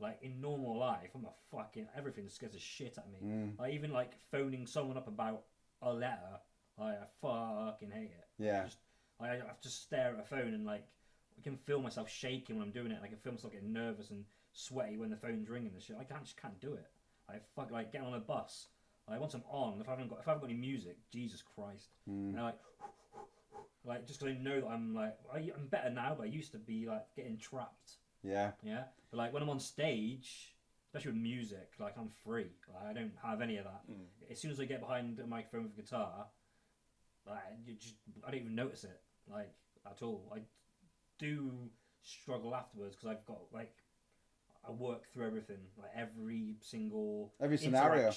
Like in normal life, I'm a fucking everything scares the shit at me. Like even like phoning someone up about a letter, I fucking hate it. Yeah. I have to stare at a phone and like I can feel myself shaking when I'm doing it. I can feel myself getting nervous and sweaty when the phone's ringing and shit. I just can't do it. Like getting on a bus. Like once I'm on, if I haven't got any music, Jesus Christ. And like just because I know that I'm better now, but I used to be like getting trapped. Yeah. Yeah. But like when I'm on stage, especially with music, like I'm free. Like, I don't have any of that. As soon as I get behind a microphone with a guitar, like I don't even notice it like at all. I do struggle afterwards because I've got like. I work through everything, like every scenario,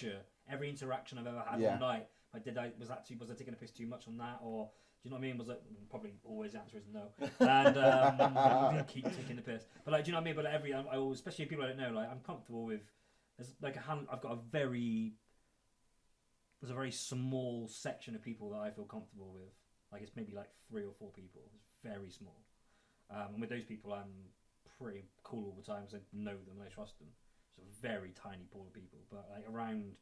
every interaction I've ever had all night. Like, was I taking a piss too much on that, or do you know what I mean? Was it probably always the answer is no, and you keep taking the piss. But like, do you know what I mean? But I always, especially people I don't know, like I'm comfortable with. There's like I've got there's a very small section of people that I feel comfortable with. Like it's maybe like 3 or 4 people. It's very small, and with those people I'm pretty cool all the time because I know them and I trust them. It's a very tiny pool of people, but like around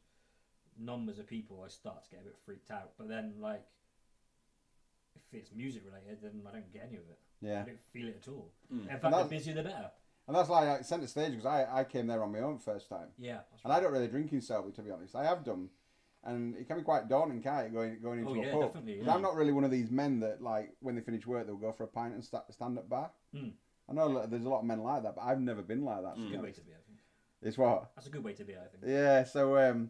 numbers of people I start to get a bit freaked out. But then like if it's music related, then I don't get any of it. I don't feel it at all. In fact, the busier the better. And that's like centre stage because I came there on my own first time. Yeah, and I don't really drink in Selby, to be honest. I have done, and it can be quite daunting, can't it, going into a pub. Definitely, I'm not really one of these men that like when they finish work they'll go for a pint and stand at bar. I know there's a lot of men like that, but I've never been like that. It's a good way to be, I think. It's what? That's a good way to be, I think. Yeah, so,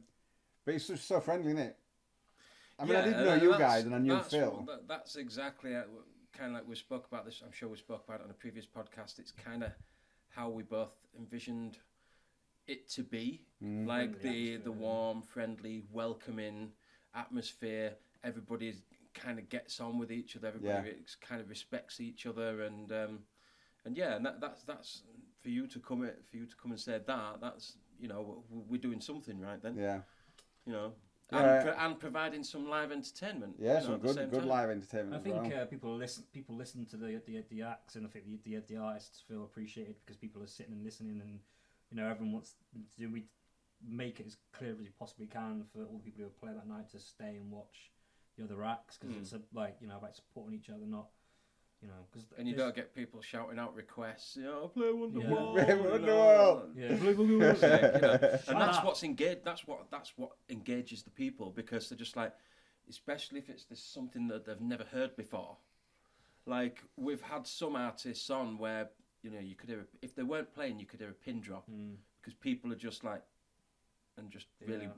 but it's just so friendly, isn't it? I mean, I didn't know you guys, and I knew Phil. That's exactly kind of like we spoke about this. I'm sure we spoke about it on a previous podcast. It's kind of how we both envisioned it to be, like the warm, friendly, welcoming atmosphere. Everybody kind of gets on with each other. Everybody kind of respects each other, and yeah, and that's for you to come and say that. That's, you know, we're doing something right then. Yeah. You know, and providing some live entertainment. Yeah, some good live entertainment. I think people listen to the acts, and I think the artists feel appreciated because people are sitting and listening, and you know everyone wants to. We make it as clear as we possibly can for all the people who play that night to stay and watch the other acts because it's like, you know, about supporting each other, not you know, because And you don't get people shouting out requests. You know, play Wonderwall. Yeah. Wonderwall. Yeah. And that's what's engaged. That's what engages the people, because they're just like, especially if it's something that they've never heard before. Like, we've had some artists on where, you know, you could hear, if they weren't playing, you could hear a pin drop, because people are just like, and just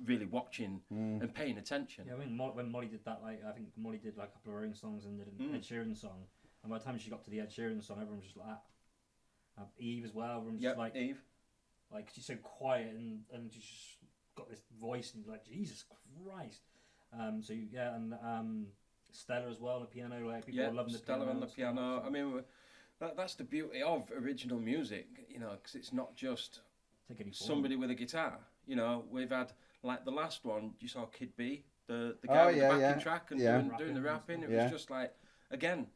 really watching and paying attention. Yeah, I mean, when Molly did that, like, I think Molly did like a couple of her own songs and did an Ed Sheeran song, and by the time she got to the Ed Sheeran song, everyone was just like that. Eve as well, everyone was just like, Eve. Like, she's so quiet and she's just got this voice, and you're like, Jesus Christ. And Stella as well on the piano, like, people are loving the piano. Stella on the piano. I mean, that's the beauty of original music, you know, because it's not just somebody with a guitar. You know, we've had, like, the last one, you saw Kid B, the guy with the backing track and doing the rapping. It was just like, again,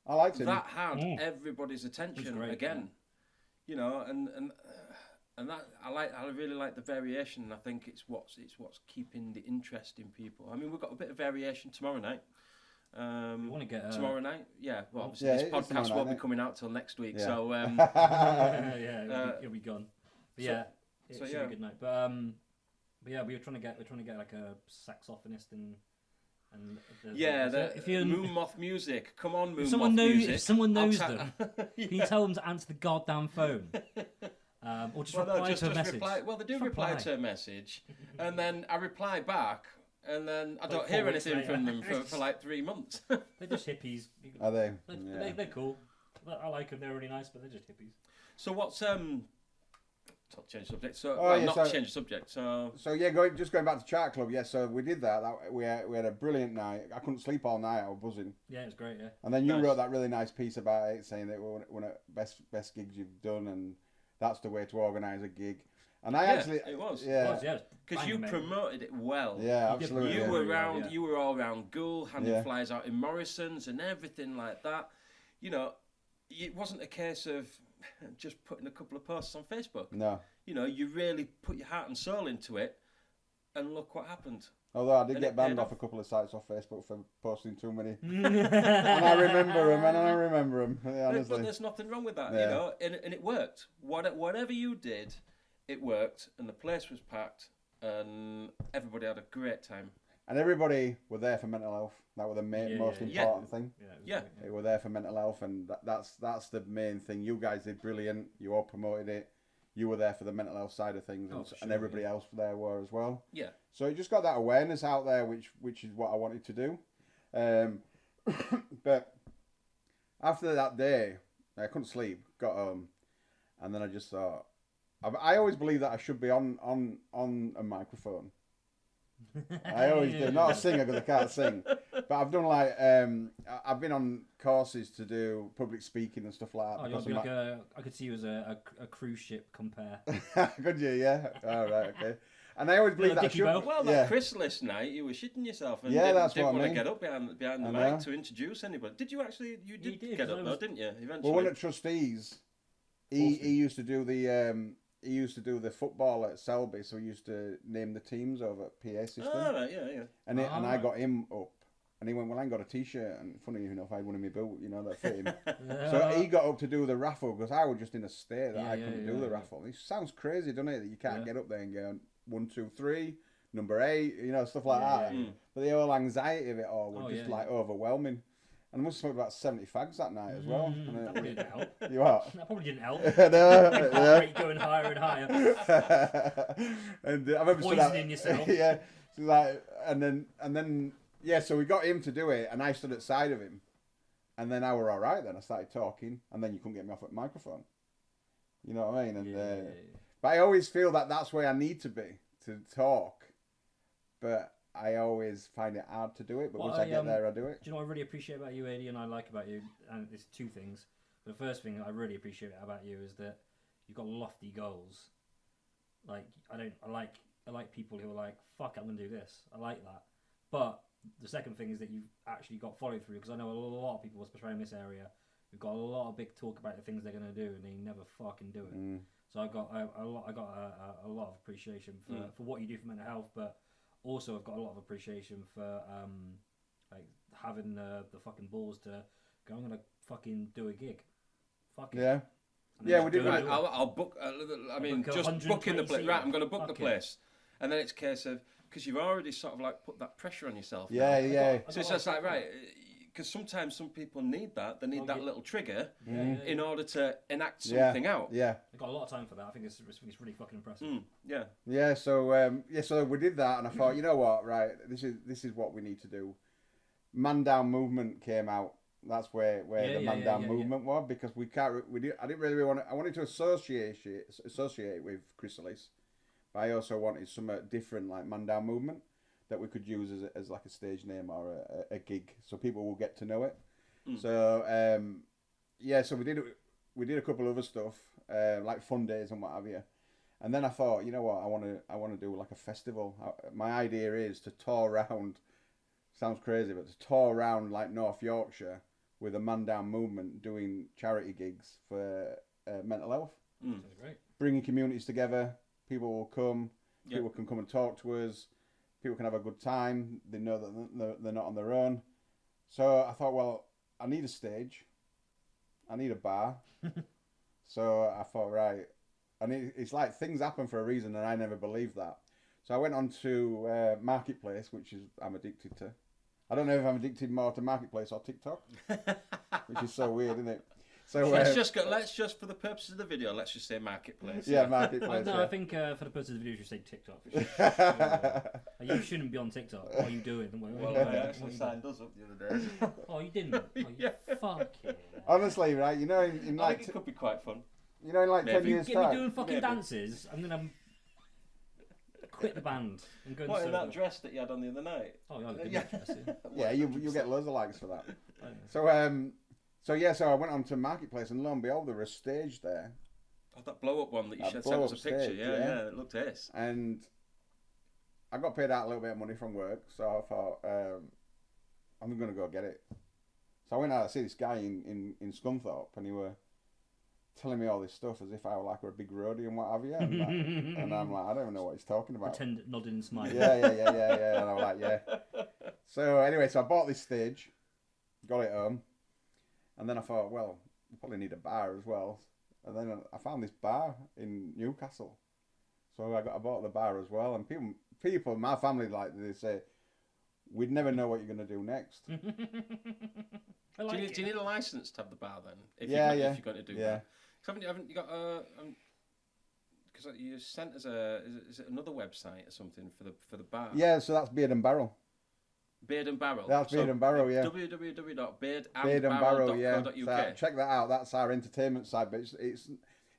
I liked it. That had everybody's attention great, again. You know, and that I really like the variation, and I think it's what's keeping the interest in people. I mean, we've got a bit of variation tomorrow night. You want to get tomorrow night? Yeah. Well, obviously this podcast won't be coming out till next week, so it'll be gone. But it should be a good night. But yeah, we were trying to get like a saxophonist and if you're Moon Moth Music, come on, Moon Moth Music. If someone knows them, can you tell them to answer the goddamn phone? Or just reply to a message. They do reply to a message, and then I reply back, and then I don't hear anything from them for like 3 months. They're just hippies. Are they? They're cool. I like them. They're really nice, but they're just hippies. So what's change subject. So change the subject. So yeah, just going back to Chart Club. Yeah, so we did that. We had a brilliant night. I couldn't sleep all night. I was buzzing. Yeah, it was great. Yeah. And then you wrote that really nice piece about it, saying that it was one of the best gigs you've done, and that's the way to organise a gig. And it was. Yeah, because you promoted it well. Yeah, absolutely. You were around. Yeah. You were all around Goole, handing flyers out in Morrison's and everything like that. You know, it wasn't a case of just putting a couple of posts on Facebook. No. You know, you really put your heart and soul into it, and look what happened. Although I did get banned off a couple of sites off Facebook for posting too many. and I remember them. Yeah, honestly. But there's nothing wrong with that, you know, and it worked. Whatever you did, it worked, and the place was packed, and everybody had a great time. And everybody were there for mental health. That was the most important thing. Yeah. They were there for mental health, and that's the main thing. You guys did brilliant. You all promoted it. You were there for the mental health side of things, and everybody else there were as well. Yeah. So it just got that awareness out there, which is what I wanted to do. But after that day, I couldn't sleep. Got home, and then I just thought, I always believe that I should be on a microphone. I always do. Not a singer because I can't sing, but I've done I've been on courses to do public speaking and stuff like that. I could see you as a cruise ship compare. Could you? Yeah. All right. Okay. And I always believe that I should. Well, that Chrysalis night, you were shitting yourself and didn't want to get up behind the mic to introduce anybody. Did you actually? You did get up though, didn't you? Eventually. Well, one of the trustees, he used to do the. He used to do the football at Selby, so he used to name the teams over at PA system. Oh, right, yeah. And I got him up, and he went, well, I ain't got a T-shirt, and funny enough, I had one in my boot, you know, that fit him. So he got up to do the raffle, because I was just in a state that I couldn't do the raffle. It sounds crazy, doesn't it, that you can't get up there and go 1, 2, 3, number 8, you know, stuff like that. Yeah. But the whole anxiety of it all was overwhelming. And I must have smoked about 70 fags that night as well. That probably didn't help. You what? That probably didn't help. No, going higher and higher. And I remember poisoning yourself. Yeah. So and then so we got him to do it, and I stood at the side of him, and then I were all right. Then I started talking, and then you couldn't get me off at the microphone. You know what I mean? And but I always feel that that's where I need to be to talk, but I always find it hard to do it, but once I get there, I do it. Do you know what I really appreciate about you, Adi, and I like about you? And there's 2 things. The first thing I really appreciate about you is that you've got lofty goals. Like, I like people who are like, fuck, I'm gonna do this. I like that. But the second thing is that you've actually got follow through, because I know a lot of people, especially in this area, who've got a lot of big talk about the things they're gonna do, and they never fucking do it. So I got a lot of appreciation for what you do for mental health, but also I've got a lot of appreciation for like having the fucking balls to go, I'm gonna fucking do a gig. Fuck it. Yeah. And Yeah, then we just did do Right, it. I'll book. I mean, book a just booking the 120 place. seater. Right, I'm going to book Fuck the it. place, and then it's a case of because you've already sort of like put that pressure on yourself. Yeah, now. yeah. So it's just like right, because sometimes some people need that. They need that little trigger in order to enact something out. Yeah. I got a lot of time for that. I think it's really fucking impressive. Yeah. Yeah, so we did that, and I thought, you know what, right, this is what we need to do. Man Down movement came out. That's where the Man Down movement was, because I didn't really want to. I wanted to associate it with Chrysalis, but I also wanted some different like Man Down movement that we could use as like a stage name or a gig, so people will get to know it. So so we did a couple of other stuff like fun days and what have you. And then I thought, you know what, I want to do like a festival. My idea is to tour around. Sounds crazy, but to tour around like North Yorkshire with a Man Down movement, doing charity gigs for mental health. Sounds great. Bringing communities together. People will come. People can come and talk to us. People can have a good time. They know that they're not on their own. So I thought, well, I need a stage. I need a bar. So I thought, right. And it's like things happen for a reason, and I never believed that. So I went on to Marketplace, which I'm addicted to. I don't know if I'm addicted more to Marketplace or TikTok, which is so weird, isn't it? So let's just for the purposes of the video, let's just say Marketplace. Yeah, Marketplace. No, yeah. I think for the purpose of the video, you should say TikTok. For sure. You shouldn't be on TikTok. What are you doing? Well, I actually signed us up the other day. Oh, you didn't? Oh, you fucking... Honestly, right? You know, in I like think it could be quite fun. you know, in like 10 If you years get me time. doing fucking Maybe. dances, I'm gonna quit the band and go. What, and in that dress that you had on the other night? Oh, yeah, Yeah. Yeah, you get loads of likes for that. So so I went on to Marketplace, and lo and behold, there was a stage there, Oh, that blow up one that you That sent blow us a up picture. stage, Yeah, yeah. yeah, it looked ace. and I got paid out a little bit of money from work, so I thought I'm gonna go get it. So I went out to see this guy in Scunthorpe, and he were telling me all this stuff as if I were like a big roadie and what have you, and I'm like, I don't even know what he's talking about. Pretend nodding and smiling. Yeah, and I'm like, yeah. So anyway, so I bought this stage, got it home, and then I thought, well, we probably need a bar as well. And then I found this bar in Newcastle, so I bought the bar as well. And people, my family, like they say, we'd never know what you're going to do next. I like Do you need a license to have the bar then? If Yeah, you're, yeah. If you're going to do Yeah. that. Haven't you got because you sent us is it another website or something for the bar? Yeah, so that's Beard and Barrel. Beard and Barrel. That's Beard and Barrel, yeah. Beardandbarrel, yeah. www.beardandbarrel.co.uk. So check that out. That's our entertainment side, but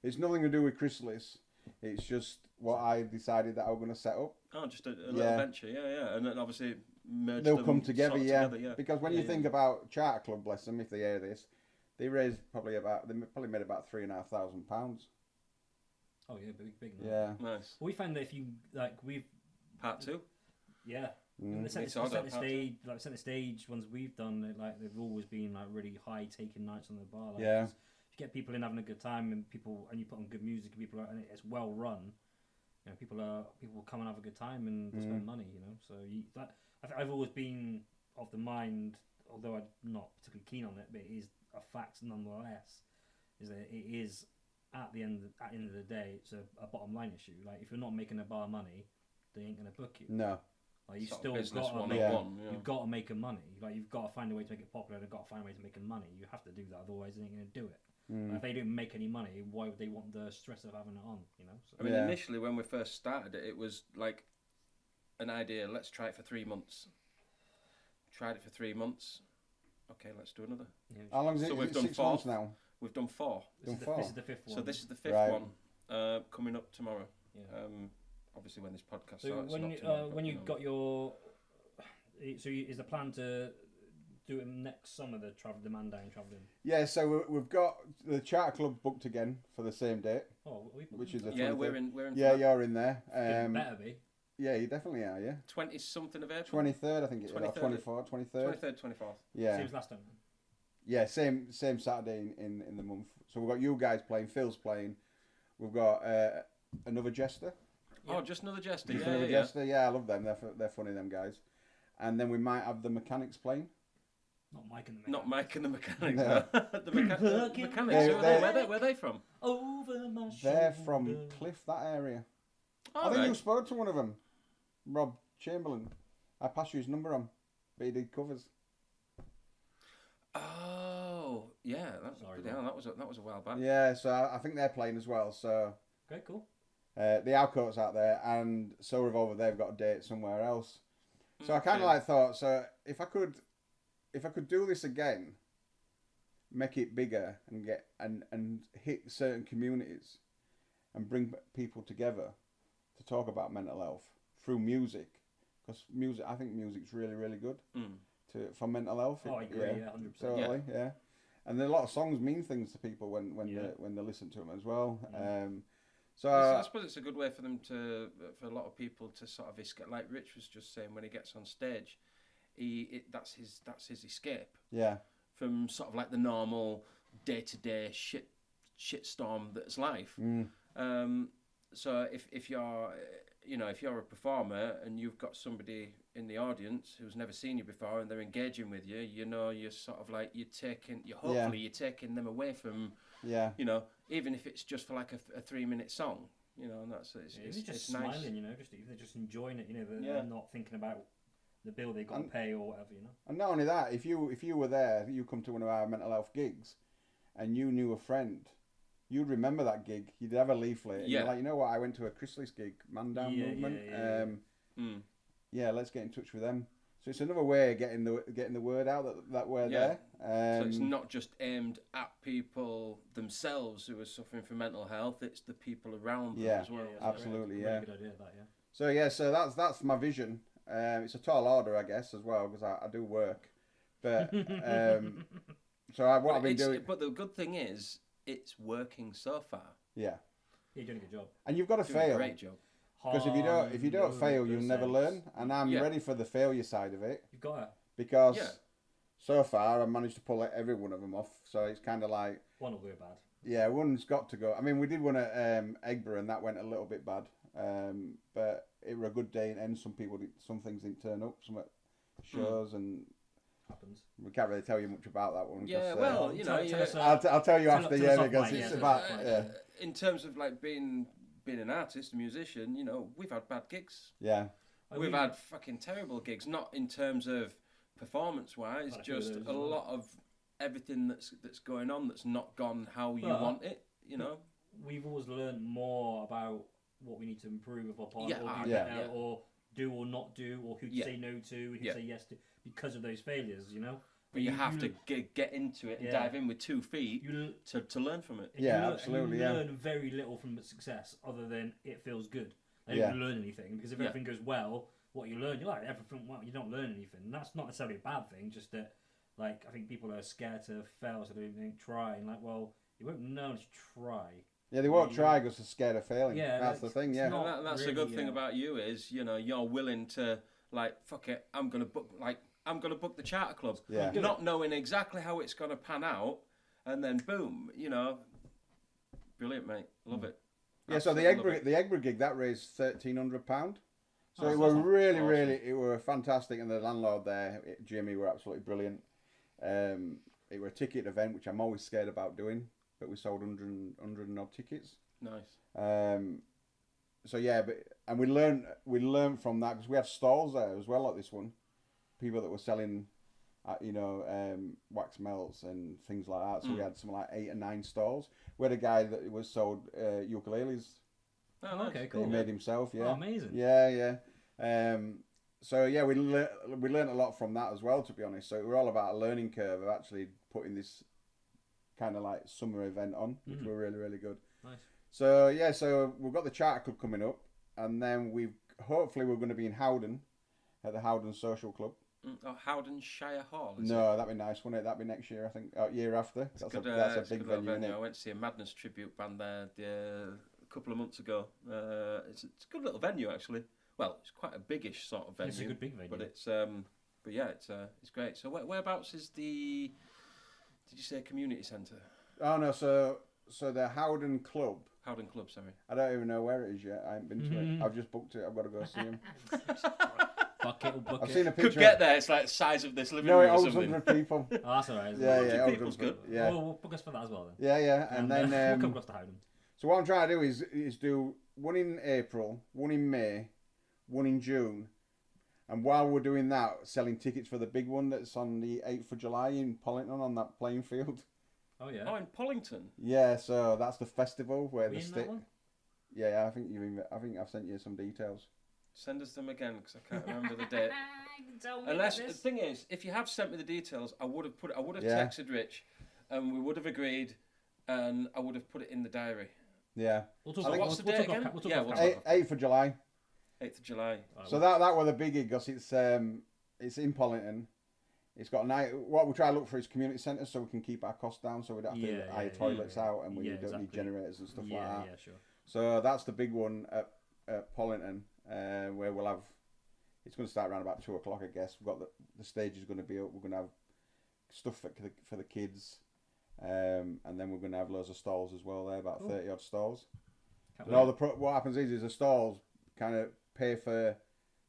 it's nothing to do with Chrysalis. It's just what I decided that I was going to set up. Oh, just a little Yeah. venture, yeah. And then obviously merge They'll them come together, sort of yeah. together, yeah. Because when you think about Charter Club, bless them, if they hear this, they probably made about £3,500. Oh yeah, big. Yeah. Nice. We found that if you we've Part 2. yeah. Mm. The It's odd, centre part stage, centre stage ones we've done, they've always been like really high taking nights on the bar. Like, Yeah. 'cause if you get people in having a good time and you put on good music and it's well run, you know, people will come and have a good time and spend money, you know. So I've always been of the mind, although I'm not particularly keen on it, but it is a fact nonetheless, is that it is at the end of the day, it's a bottom line issue. Like if you're not making a bar money, they ain't gonna book you. No. Like you Sort of still business got to 101, make, yeah. you've got to make a money. Like you've got to find a way to make it popular. They've got to find a way to make a money. You have to do that, otherwise they ain't gonna do it. Like, if they didn't make any money, why would they want the stress of having it on? You know. So. I mean, Yeah. initially when we first started it, it was like an idea. Let's try it for 3 months. Tried it for 3 months. Okay, let's do another. Yeah, How long is it? So Is we've it done 6 4. months now? We've done 4. this is Done the 5th one. So this is the 5th Right. one coming up tomorrow. Yeah. Obviously, when this podcast So starts, when not you tomorrow, but, when you know. got your, is the plan to do it next summer? The Man Down travelling. Yeah, so we've got the Charter Club booked again for the same date, Oh, which is the Yeah, 23rd. we're in. Yeah, you're in there. better be. Yeah, you definitely are, yeah. 20 something of April. 23rd, I think it is. 23rd. 24th, 23rd. 23rd, 24th. Yeah. Same as last time. Yeah, same Saturday in the month. So we've got you guys playing, Phil's playing. We've got another jester. Yeah. Oh, just another jester. Just Yeah, another yeah, jester. Yeah, I love them. They're funny, them guys. And then we might have the mechanics playing. Not Mike and the Mechanics. Not Mike and the Mechanics. No. No. the Mechanics. They- Who are they? Where are they from? Over my They're shoulder. from Cliff, that area. Oh, I think right. you spoke to one of them, Rob Chamberlain. I passed you his number on, but he did covers. Oh, yeah. Sorry, Yeah, that was a while back. Yeah, so I think they're playing as well. So Okay, cool. the Alcott's out there, and So Revolver, they've got a date somewhere else. So I kind of Okay. like thought, so if I could do this again, make it bigger and get and hit certain communities, and bring people together to talk about mental health through music, because music, I think music's really, really good for mental health. Oh, I agree. Yeah, 100%. Totally, yeah. And a lot of songs mean things to people when Yeah. they listen to them as well. So I suppose it's a good way for them for a lot of people to sort of escape. Like Rich was just saying, when he gets on stage, that's his escape yeah, from sort of like the normal day-to-day shitstorm that's life. So if you're a performer and you've got somebody in the audience who's never seen you before and they're engaging with you, you're sort of like you're taking them away from, yeah. even if it's just for like a 3-minute song, and that's It's just it's smiling, nice. just even just enjoying it, they're Yeah. not thinking about the bill they got to pay or whatever, And not only that, if you were there, you come to one of our mental health gigs, and you knew a friend, you'd remember that gig. You'd have a leaflet. And Yeah. You're like, you know what? I went to a Chrysalis gig, Man Down Movement. Yeah, let's get in touch with them. So it's another way of getting the word out that we're Yeah. there. So it's not just aimed at people themselves who are suffering from mental health; it's the people around them Yeah. as well. that's absolutely, great. yeah. Really good idea, that, yeah. So that's my vision. It's a tall order, I guess, as well, because I do work. But what I've been doing. But the good thing is, it's working so far. Yeah. You're doing a good job. And you've got to Doing fail. a great job. Because if you don't fail, you'll never 100%. learn. And I'm Yeah. ready for the failure side of it, You've got to. because Yeah. so far I've managed to pull every one of them off. So it's kind of like, One will go bad. yeah, one's got to go. I mean, we did one at Eggborough, and that went a little bit bad. But it were a good day, and some things didn't turn up, some at shows, and Happens. we can't really tell you much about that one. Yeah, 'cause, well, Tell us, I'll tell you tell- after, tell yeah, us off because mic, it's yeah, about, tell us off yeah, mic. In terms of like being an artist, a musician, we've had bad gigs. yeah, We've had fucking terrible gigs, not in terms of performance-wise, Quite a few of just those a as well. lot of everything that's going on that's not gone how you But- want it. We've always learned more about what we need to improve upon, Yeah, or do yeah. better, or do or not do, or who to Yeah. say no to, who to Yeah. say yes to, because of those failures, But you have to get into it and Yeah. dive in with 2 feet You, to learn from it. Yeah, you learn, absolutely, You yeah. learn very little from success other than it feels good. You Yeah. don't learn anything, because if Yeah. everything goes well, what you learn, you're like everything. Well, you don't learn anything. And that's not necessarily a bad thing. Just that, like, I think people are scared to fail, so they don't try. And like, well, you won't know unless you try. yeah. They won't try because they're scared of failing. Yeah, that's the it's- thing. it's Yeah, not- And that's really, the good thing yeah. about you is, you're willing to, like, fuck it, I'm gonna book the charter club, Yeah. not knowing exactly how it's gonna pan out, and then boom, brilliant, mate, love it. yeah. So Absolutely love the Eggborough gig that raised £1,300. So Oh, it so was that's not really, awesome. really, it were fantastic, and the landlord there, Jimmy, were absolutely brilliant. It were a ticket event, which I'm always scared about doing, but we sold 100 and odd tickets. Nice. So yeah, and we learned from that, because we had stalls there as well at this one, people that were selling, wax melts and things like that. So we had something like 8 or 9 stalls. We had a guy that was sold ukuleles. Oh, nice. Okay, That cool. he made himself. Yeah. Oh, amazing. Yeah. So yeah, we learned a lot from that as well, to be honest. So we're all about a learning curve of actually putting this kind of like summer event on, which were really, really good. Nice. So yeah, so we've got the Charter Club coming up, and then hopefully we're going to be in Howden at the Howden Social Club. Oh, Howdenshire Hall. Is No, that'd be nice, wouldn't it? That'd be next year, I think. Year after. it? That's Good, a it's big good little venue, isn't I it? went to see a Madness tribute band there a couple of months ago. It's a good little venue, actually. Well, it's quite a biggish sort of venue. It's a good big venue. But but yeah, it's great. So whereabouts is the? Did you say community centre? Oh no, so the Howden Club. Howden Club, sorry. I don't even know where it is yet. I haven't been to it. I've just booked it. I've got to go see him. Bucket or bucket. I've seen a picture. Could get there. It's like the size of this living No, it room or holds something. 100 people. Oh, that's alright. Yeah, 100 yeah. people's good. Yeah. We'll book us for that as well then. Yeah. And then we'll come across to Howden. so what I'm trying to do is do one in April, one in May, one in June, and while we're doing that, selling tickets for the big one that's on the 8th of July in Pollington on that playing field. Oh yeah. Oh, in Pollington. Yeah, so that's the festival where Are we the in that one? Yeah, I think I've sent you some details. Send us them again because I can't remember the date. Unless the thing is, if you have sent me the details, I would have Yeah. texted Rich, and we would have agreed, and I would have put it in the diary. Yeah. We'll talk So about what's the date again? We'll talk Yeah, about we'll camera. 8th of July. 8th of July. So that was the biggie because it's in Pollington. It's got a night. What we try to look for is community centres so we can keep our costs down, so we don't have to hire toilets out and we don't exactly. need generators and stuff like that. Yeah, sure. So that's the big one at Pollington, where we'll have. It's going to start around about 2:00, I guess. We've got the stage is going to be up. We're going to have stuff for the kids, and then we're going to have loads of stalls as well. There, about 30 odd stalls. And what happens is the stalls kind of pay for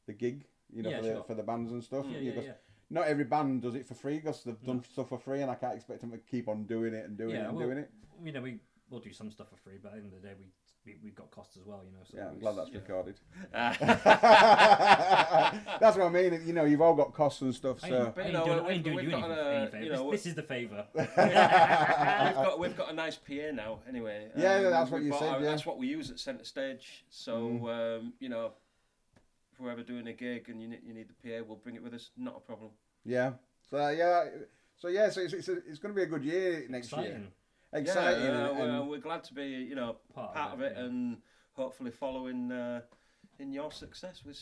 the gig, for the bands and stuff. Yeah. Not every band does it for free because they've done stuff for free, and I can't expect them to keep on doing it and doing it. You know, we'll do some stuff for free, but at the end of the day, we've got costs as well. You know. So Yeah, I'm glad that's recorded. That's That's what I mean. You know, you've all got costs and stuff. So I ain't doing you any favour. This is the favour. we've got a nice PA now. Anyway. Yeah, that's what you said. Yeah. That's what we use at centre stage. So you know, if we're ever doing a gig and you need the PA, we'll bring it with us. Not a problem. Yeah. So it's going to be a good year next year. Exciting. And we're glad to be part of it and hopefully following in your success with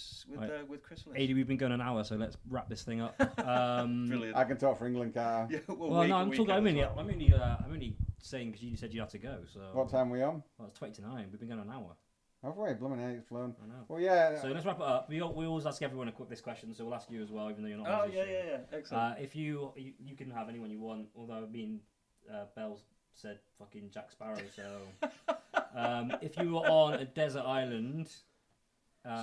Chrysalis. AD, we've been going an hour, so let's wrap this thing up. Brilliant. I can talk for England, can't I? Yeah, I'm only saying because you said you had to go. So What time are we on? Well, it's 20 to 9. We've been going an hour. Have we? Blooming hell, it's flown. I know. Well, yeah. So let's wrap it up. We always ask everyone this question, so we'll ask you as well, even though you're not. Oh yeah. Excellent. If you can have anyone you want, although Bell said fucking Jack Sparrow. So if you were on a desert island,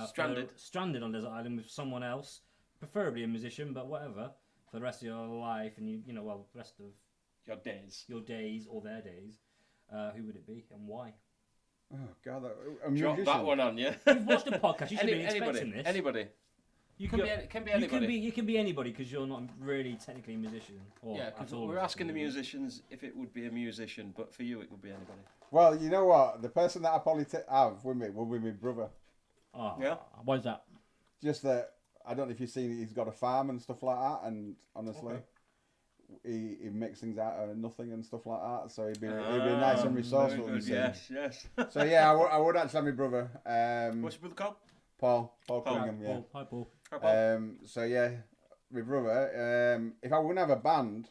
stranded on a desert island with someone else, preferably a musician, but whatever, for the rest of your life, and the rest of your days or their days, who would it be and why? Oh God, Drop that one on you. You've watched the podcast. You should be expecting this. Anybody. You can be anybody. You can be anybody because you're not really technically a musician. Because we're asking the musicians if it would be a musician, but for you it would be anybody. Well, you know what? The person that I probably have with me will be my brother. Oh, yeah. Why is that? Just that I don't know if you've seen it, he's got a farm and stuff like that, and honestly, he makes things out of nothing and stuff like that. So he'd be nice and resourceful. Yes. So yeah, I would actually have my brother. What's your brother called? Paul Cunningham. Yeah. Hi, Paul. So yeah, my brother. If I wouldn't have a band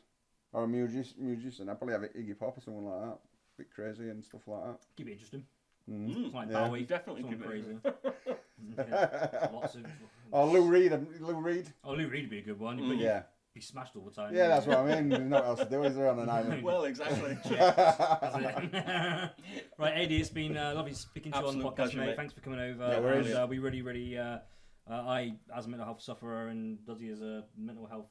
or a musician, I'd probably have Iggy Pop or someone like that. A bit crazy and stuff like that. Keep it interesting. Mm. It's like Yeah. Bowie, Definitely someone keep it crazy. Yeah, lots of. Oh, Lou Reed. Lou Reed Lou Reed would be a good one. But Yeah. be smashed all the time. Yeah, that's what I mean. There's nothing else to do, is there, on an island? Well, exactly. Right, AD, it's been lovely speaking to you on the Absolute podcast, pleasure, mate. mate. Thanks for coming over. No worries. And, we really, I as a mental health sufferer and Duzzy as a mental health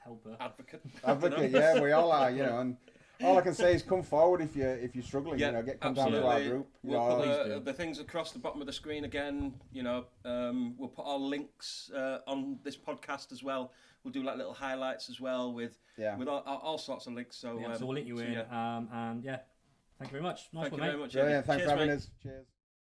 helper. Advocate. Yeah, we all are, and all I can say is come forward if you're struggling. Come down to our group. We'll put the things across the bottom of the screen again. We'll put our links on this podcast as well. We'll do like little highlights as well with all sorts of links. So so we'll link you in. Yeah. And thank you very much. Nice Thank one, you mate. very much. Brilliant. Thanks Cheers, for having mate. us. Cheers.